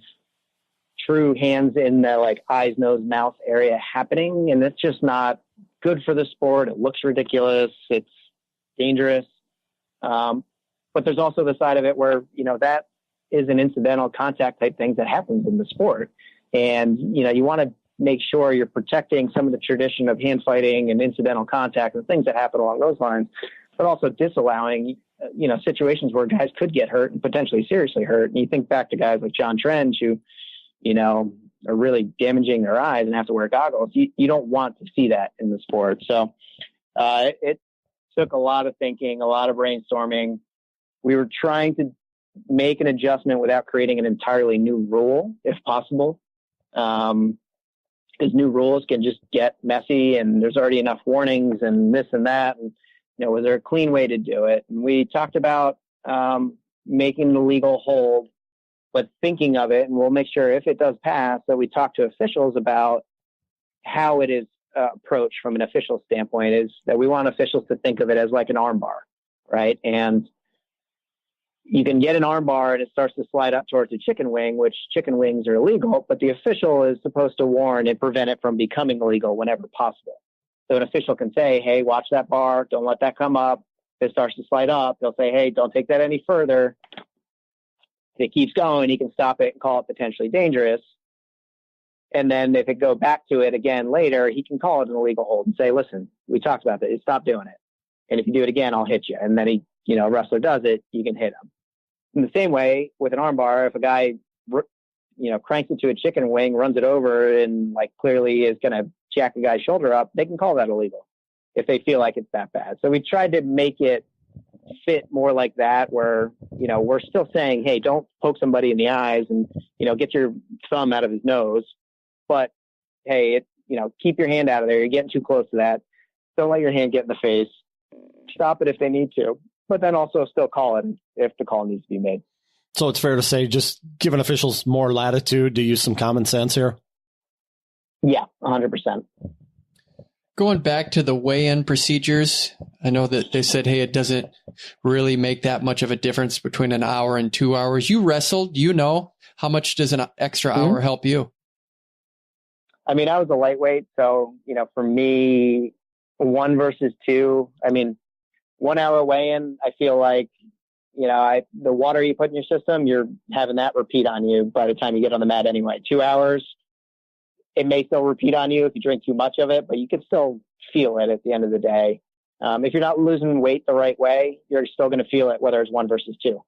true hands in the like eyes, nose, mouth area happening, and it's just not good for the sport. It looks ridiculous. It's dangerous. But there's also the side of it where, you know, that is an incidental contact type thing that happens in the sport. And, you know, you want to make sure you're protecting some of the tradition of hand fighting and incidental contact and things that happen along those lines, but also disallowing, you know, situations where guys could get hurt and potentially seriously hurt. And you think back to guys like John Trench who, you know, are really damaging their eyes and have to wear goggles. You don't want to see that in the sport. So it took a lot of thinking, a lot of brainstorming. We were trying to make an adjustment without creating an entirely new rule, if possible. Because new rules can just get messy, and there's already enough warnings and this and that. And, you know, was there a clean way to do it? And we talked about making the legal hold, but thinking of it, and we'll make sure if it does pass that we talk to officials about how it is approached from an official standpoint, is that we want officials to think of it as like an arm bar, right? And you can get an arm bar and it starts to slide up towards a chicken wing, which chicken wings are illegal, but the official is supposed to warn and prevent it from becoming illegal whenever possible. So an official can say, hey, watch that bar. Don't let that come up. If it starts to slide up, they'll say, hey, don't take that any further. If it keeps going, he can stop it and call it potentially dangerous. And then if it go back to it again later, he can call it an illegal hold and say, listen, we talked about this. Stop doing it. And if you do it again, I'll hit you. And then he, you know, a wrestler does it, you can hit him. In the same way with an armbar, if a guy, you know, cranks it to a chicken wing, runs it over, and like clearly is going to jack a guy's shoulder up, they can call that illegal if they feel like it's that bad. So we tried to make it fit more like that, where, you know, we're still saying, hey, don't poke somebody in the eyes and, you know, get your thumb out of his nose, but hey, you know, keep your hand out of there. You're getting too close to that. Don't let your hand get in the face. Stop it if they need to, but then also still call it if the call needs to be made. So it's fair to say just giving officials more latitude to use some common sense here? Yeah, 100%. Going back to the weigh-in procedures, I know that they said, hey, it doesn't really make that much of a difference between an hour and 2 hours. You wrestled, you know, how much does an extra hour help you? I mean, I was a lightweight, so, you know, for me, 1 versus 2, I mean, 1 hour weigh-in, I feel like, the water you put in your system, you're having that repeat on you by the time you get on the mat anyway. 2 hours, it may still repeat on you if you drink too much of it, but you can still feel it at the end of the day. If you're not losing weight the right way, you're still going to feel it, whether it's 1 versus 2.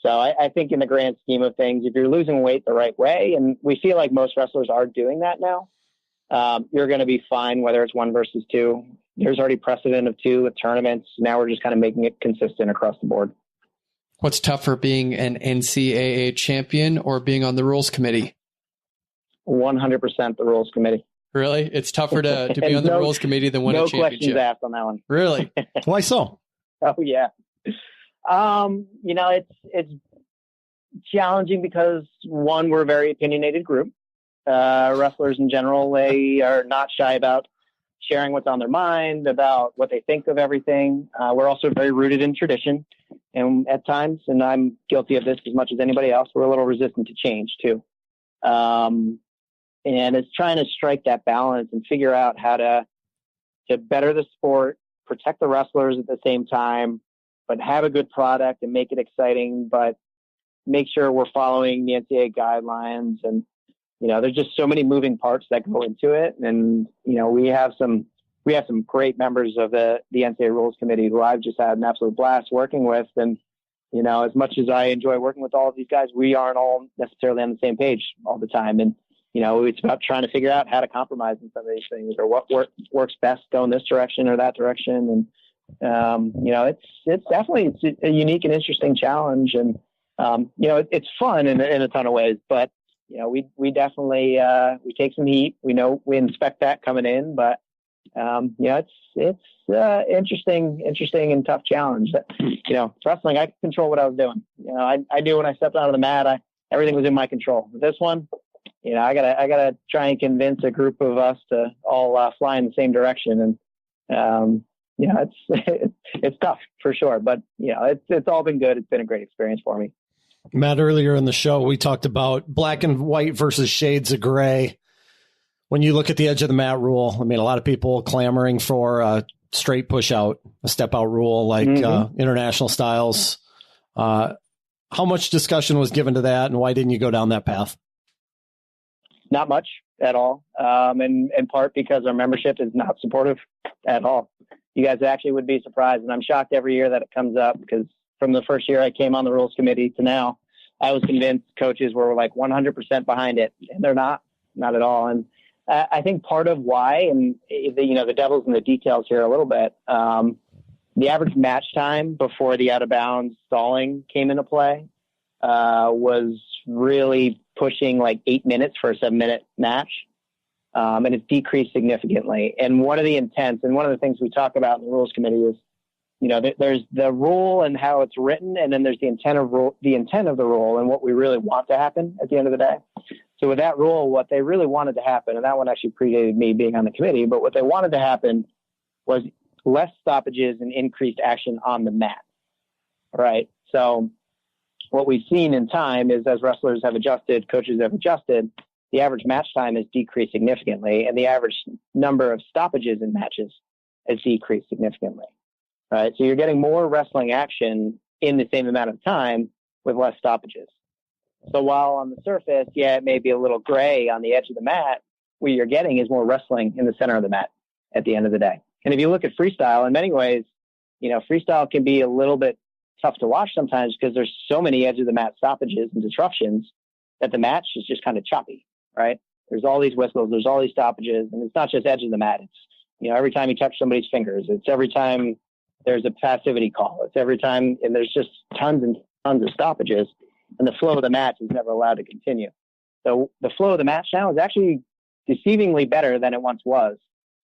So I think in the grand scheme of things, if you're losing weight the right way, and we feel like most wrestlers are doing that now, you're going to be fine, whether it's 1 versus 2. There's already precedent of 2 with tournaments. Now we're just kind of making it consistent across the board. What's tougher, being an NCAA champion or being on the rules committee? 100% the rules committee. Really? It's tougher to be on the rules committee than win a championship? No questions asked on that one. Really? Why so? Oh, yeah. It's challenging because, one, we're a very opinionated group. Wrestlers in general, they are not shy about sharing what's on their mind, about what they think of everything. We're also very rooted in tradition. And at times, and I'm guilty of this as much as anybody else, we're a little resistant to change too. And it's trying to strike that balance and figure out how to better the sport, protect the wrestlers at the same time, but have a good product and make it exciting, but make sure we're following the NCAA guidelines. And, there's just so many moving parts that go into it. And, we have some great members of the NCAA Rules Committee who I've just had an absolute blast working with. And, as much as I enjoy working with all of these guys, we aren't all necessarily on the same page all the time. And, it's about trying to figure out how to compromise in some of these things, or what works best, go in this direction or that direction. And, it's definitely a unique and interesting challenge. And, it's fun in a ton of ways, but, we definitely, we take some heat. We know we inspect that coming in, but, it's interesting and tough challenge. Wrestling, I could control what I was doing. I knew when I stepped out of the mat, everything was in my control. This one, I gotta try and convince a group of us to all fly in the same direction. And, it's tough for sure, but it's all been good. It's been a great experience for me. Matt, earlier in the show, we talked about black and white versus shades of gray. When you look at the edge of the mat rule, a lot of people clamoring for a straight push out, a step out rule like international styles. How much discussion was given to that, and why didn't you go down that path? Not much at all. And in part because our membership is not supportive at all. You guys actually would be surprised. And I'm shocked every year that it comes up, because from the first year I came on the rules committee to now, I was convinced coaches were like 100% behind it, and they're not at all. And I think part of why, and the devil's in the details here a little bit, the average match time before the out of bounds stalling came into play was really pushing like 8 minutes for a 7-minute match. And it's decreased significantly. And one of the intents, and one of the things we talk about in the rules committee is, there's the rule and how it's written, and then there's the intent of the rule and what we really want to happen at the end of the day. So with that rule, what they really wanted to happen, and that one actually predated me being on the committee, but what they wanted to happen was less stoppages and increased action on the mat. Right. So what we've seen in time is, as wrestlers have adjusted, coaches have adjusted, the average match time has decreased significantly, and the average number of stoppages in matches has decreased significantly. Right. So you're getting more wrestling action in the same amount of time with less stoppages. So while on the surface, it may be a little gray on the edge of the mat, what you're getting is more wrestling in the center of the mat at the end of the day. And if you look at freestyle, in many ways, freestyle can be a little bit tough to watch sometimes because there's so many edge of the mat stoppages and disruptions that the match is just kind of choppy, right? There's all these whistles, there's all these stoppages, and it's not just edge of the mat. It's, every time you touch somebody's fingers, it's every time there's a passivity call, it's every time, and there's just tons and tons of stoppages, and the flow of the match is never allowed to continue. So the flow of the match now is actually deceivingly better than it once was.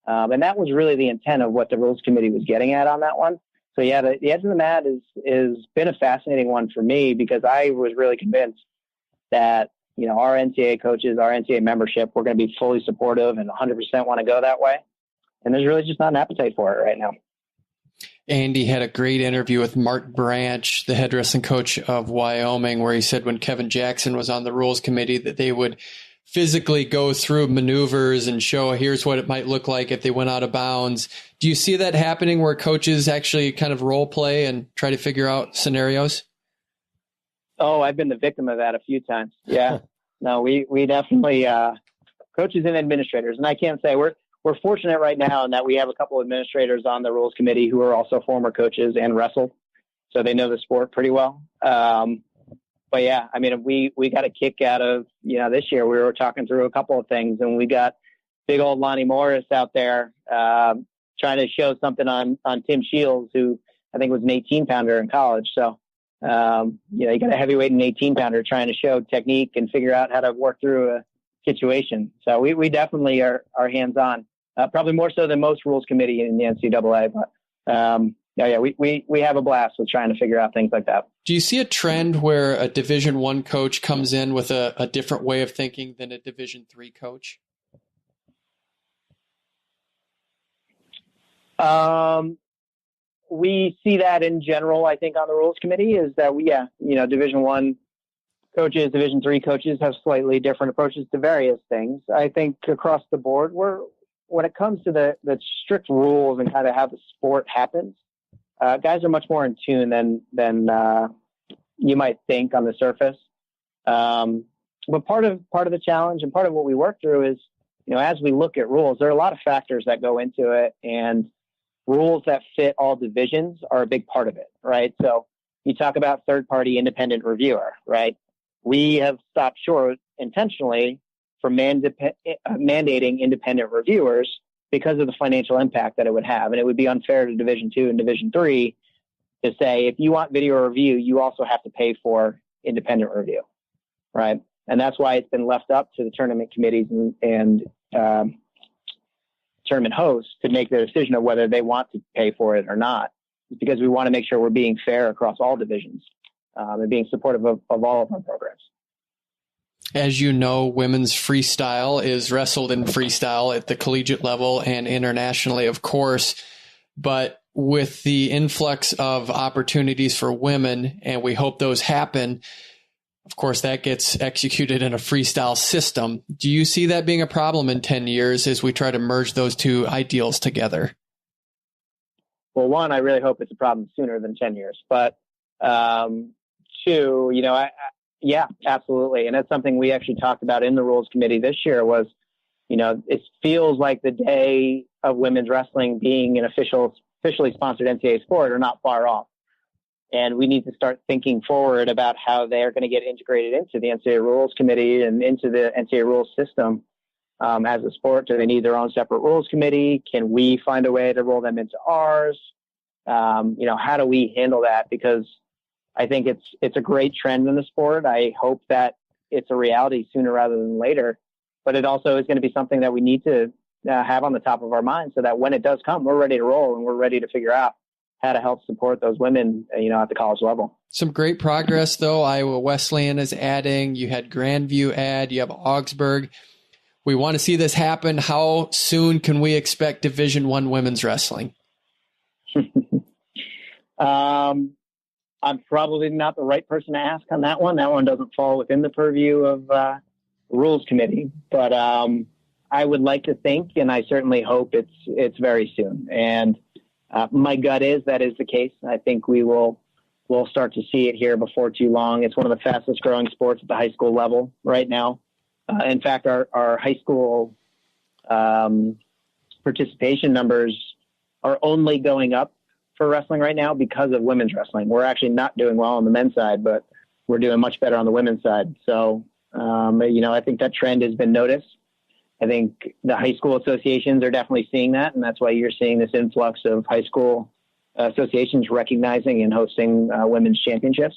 And that was really the intent of what the rules committee was getting at on that one. So the edge of the mat is been a fascinating one for me, because I was really convinced that, our NCAA coaches, our NCAA membership, we're going to be fully supportive and 100% want to go that way. And there's really just not an appetite for it right now. Andy had a great interview with Mark Branch, the head wrestling coach of Wyoming, where he said when Kevin Jackson was on the rules committee that they would physically go through maneuvers and show here's what it might look like if they went out of bounds. Do you see that happening where coaches actually kind of role play and try to figure out scenarios? Oh, I've been the victim of that a few times. Yeah. No, we definitely, coaches and administrators. And I can't say we're fortunate right now in that we have a couple of administrators on the rules committee who are also former coaches and wrestled. So they know the sport pretty well. But yeah, I mean, we got a kick out of, this year we were talking through a couple of things, and we got big old Lonnie Morris out there, trying to show something on Tim Shields, who I think was an 18-pounder in college. So, you got a heavyweight and 18-pounder trying to show technique and figure out how to work through a situation. So we definitely are hands-on, probably more so than most rules committee in the NCAA. But we have a blast with trying to figure out things like that. Do you see a trend where a Division I coach comes in with a different way of thinking than a Division III coach? We see that in general, I think, on the rules committee is that Division I coaches, Division III coaches have slightly different approaches to various things. I think across the board, when it comes to the strict rules and kind of how the sport happens, guys are much more in tune than you might think on the surface. But part of the challenge and part of what we work through is, as we look at rules, there are a lot of factors that go into it, and rules that fit all divisions are a big part of it, right? So you talk about third-party independent reviewer, right? We have stopped short intentionally from mandating independent reviewers because of the financial impact that it would have. And it would be unfair to Division II and Division III to say, if you want video review, you also have to pay for independent review, right? And that's why it's been left up to the tournament committees and tournament hosts to make the decision of whether they want to pay for it or not. It's because we want to make sure we're being fair across all divisions and being supportive of all of our programs. As you know, women's freestyle is wrestled in freestyle at the collegiate level and internationally, of course. But with the influx of opportunities for women, and we hope those happen, of course, that gets executed in a freestyle system. Do you see that being a problem in 10 years as we try to merge those two ideals together? Well, one, I really hope it's a problem sooner than 10 years. But two, yeah, absolutely. And that's something we actually talked about in the rules committee this year was, it feels like the day of women's wrestling being an officially sponsored NCAA sport are not far off. And we need to start thinking forward about how they are going to get integrated into the NCAA Rules Committee and into the NCAA rules system as a sport. Do they need their own separate rules committee? Can we find a way to roll them into ours? How do we handle that? Because I think it's a great trend in the sport. I hope that it's a reality sooner rather than later. But it also is going to be something that we need to have on the top of our minds so that when it does come, we're ready to roll and we're ready to figure out how to help support those women, at the college level. Some great progress, though. Iowa Wesleyan is adding. You had Grandview add. You have Augsburg. We want to see this happen. How soon can we expect Division I women's wrestling? I'm probably not the right person to ask on that one. That one doesn't fall within the purview of the Rules Committee. But I would like to think, and I certainly hope it's very soon. And my gut is that is the case. I think we'll start to see it here before too long. It's one of the fastest growing sports at the high school level right now. In fact, our high school participation numbers are only going up for wrestling right now because of women's wrestling. We're actually not doing well on the men's side, but we're doing much better on the women's side. So, I think that trend has been noticed. I think the high school associations are definitely seeing that, and that's why you're seeing this influx of high school associations recognizing and hosting women's championships.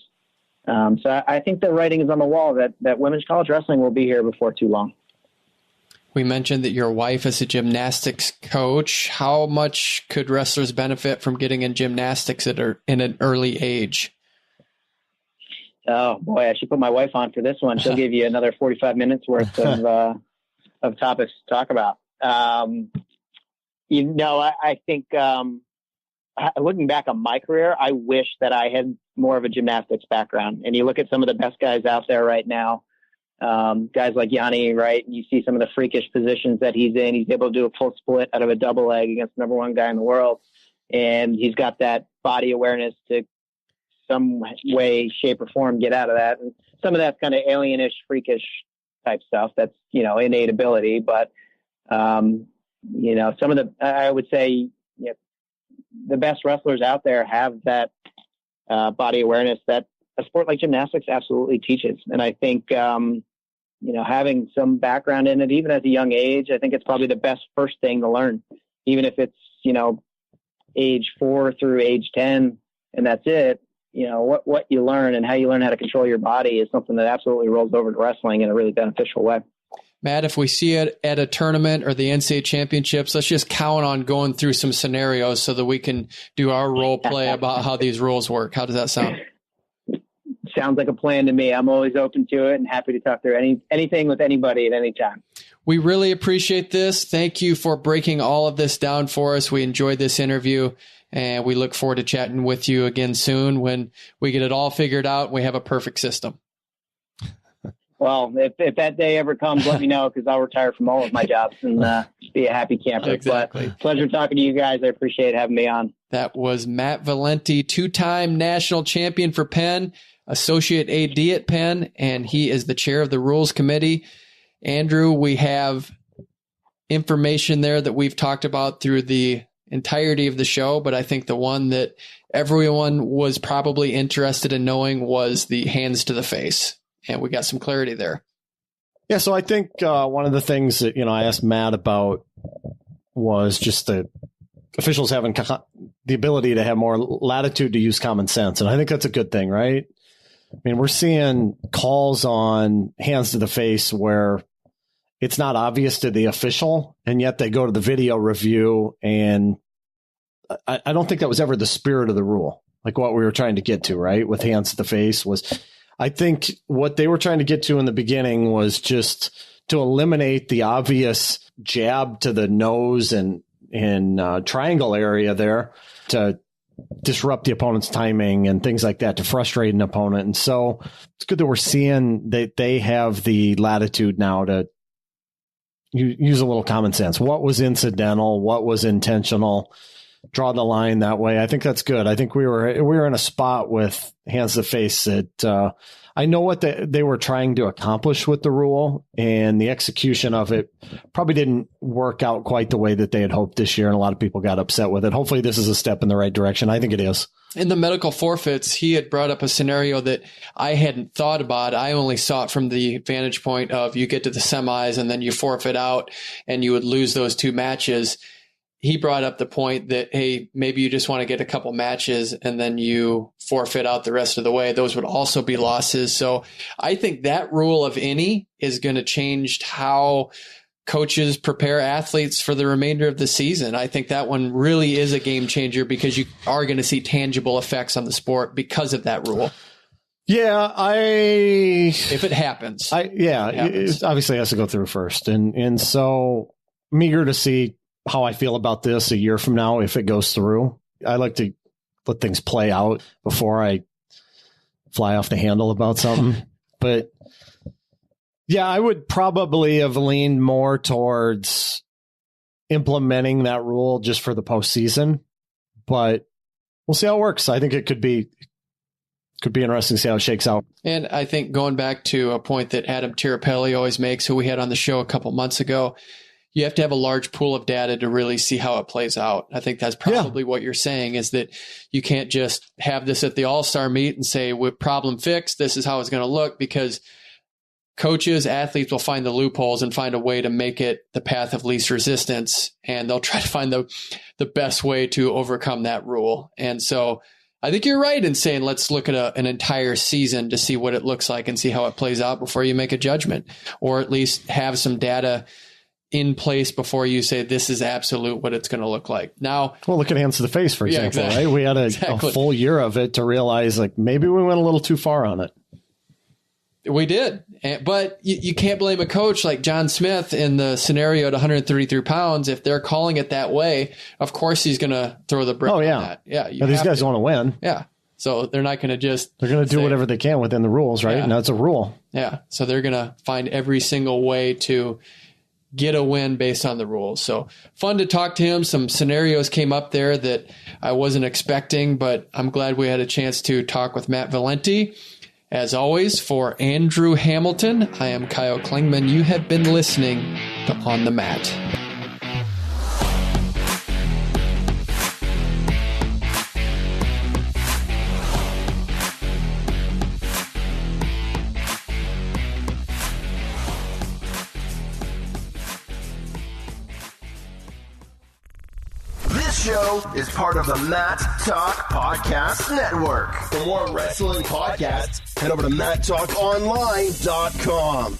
So I think the writing is on the wall that women's college wrestling will be here before too long. We mentioned that your wife is a gymnastics coach. How much could wrestlers benefit from getting in gymnastics in an early age? Oh, boy, I should put my wife on for this one. She'll give you another 45 minutes worth of topics to talk about. I think looking back on my career, I wish that I had more of a gymnastics background. And you look at some of the best guys out there right now, guys like Yanni, right? You see some of the freakish positions that he's in. He's able to do a full split out of a double leg against the number one guy in the world. And he's got that body awareness to some way, shape, or form get out of that. And some of that's kind of alienish, freakish type stuff. That's, innate ability. But, some of I would say, the best wrestlers out there have that body awareness that a sport like gymnastics absolutely teaches. And I think, having some background in it, even at a young age, I think it's probably the best first thing to learn, even if it's, age 4 through age 10, and that's it. What you learn and how you learn how to control your body is something that absolutely rolls over to wrestling in a really beneficial way. Matt, if we see it at a tournament or the NCAA championships, let's just count on going through some scenarios so that we can do our role play about how these rules work. How does that sound? Sounds like a plan to me. I'm always open to it and happy to talk through anything with anybody at any time. We really appreciate this. Thank you for breaking all of this down for us. We enjoyed this interview, and we look forward to chatting with you again soon when we get it all figured out and we have a perfect system. Well, if that day ever comes, let me know, because I'll retire from all of my jobs and be a happy camper. Exactly. But pleasure talking to you guys. I appreciate having me on. That was Matt Valenti, 2-time national champion for Penn, associate AD at Penn, and he is the chair of the Rules Committee. Andrew, we have information there that we've talked about through the entirety of the show, but I think the one that everyone was probably interested in knowing was the hands to the face, and we got some clarity there. Yeah, so I think one of the things that I asked Matt about was just the officials having the ability to have more latitude to use common sense, and I think that's a good thing, right? I mean, we're seeing calls on hands to the face where it's not obvious to the official, and yet they go to the video review, and I don't think that was ever the spirit of the rule, like what we were trying to get to, right, with hands to the face. I think what they were trying to get to in the beginning was just to eliminate the obvious jab to the nose and triangle area there to disrupt the opponent's timing and things like that, to frustrate an opponent. And so it's good that we're seeing that they have the latitude now to use a little common sense. What was incidental? What was intentional? Draw the line that way. I think that's good. I think we were in a spot with hands to the face that I know what they were trying to accomplish with the rule, and the execution of it probably didn't work out quite the way that they had hoped this year, and a lot of people got upset with it. Hopefully this is a step in the right direction. I think it is. In the medical forfeits, he had brought up a scenario that I hadn't thought about. I only saw it from the vantage point of you get to the semis and then you forfeit out and you would lose those 2 matches. He brought up the point that, hey, maybe you just want to get a couple matches and then you forfeit out the rest of the way. Those would also be losses. So I think that rule of any is going to change how coaches prepare athletes for the remainder of the season. I think that one really is a game changer because you are going to see tangible effects on the sport because of that rule. Yeah, if it happens. It obviously has to go through first. And so I'm eager to see how I feel about this a year from now if it goes through. I like to let things play out before I fly off the handle about something. But yeah, I would probably have leaned more towards implementing that rule just for the postseason, but we'll see how it works. I think it could be interesting to see how it shakes out. And I think going back to a point that Adam Tirapelli always makes, who we had on the show a couple months ago, you have to have a large pool of data to really see how it plays out. I think that's probably what you're saying, is that you can't just have this at the all-star meet and say, with problem fixed, this is how it's going to look, because coaches, athletes will find the loopholes and find a way to make it the path of least resistance. And they'll try to find the best way to overcome that rule. And so I think you're right in saying, let's look at an entire season to see what it looks like and see how it plays out before you make a judgment, or at least have some data in place before you say this is absolute what it's going to look like. Now, well, look at hands to the face, for example, right? We had a full year of it to realize, like, maybe we went a little too far on it. We did. But you can't blame a coach like John Smith in the scenario at 133 pounds. If they're calling it that way, of course he's going to throw the brick on that. Yeah. These guys want to win. Yeah. So they're not going to they're going to do whatever they can within the rules, right? Yeah. And that's a rule. Yeah. So they're going to find every single way to get a win based on the rules. So fun to talk to him. Some scenarios came up there that I wasn't expecting, but I'm glad we had a chance to talk with Matt Valenti. As always, for Andrew Hamilton, I am Kyle Klingman. You have been listening to On the Mat. This show is part of the Matt Talk Podcast Network. For more wrestling podcasts, head over to MattTalkOnline.com.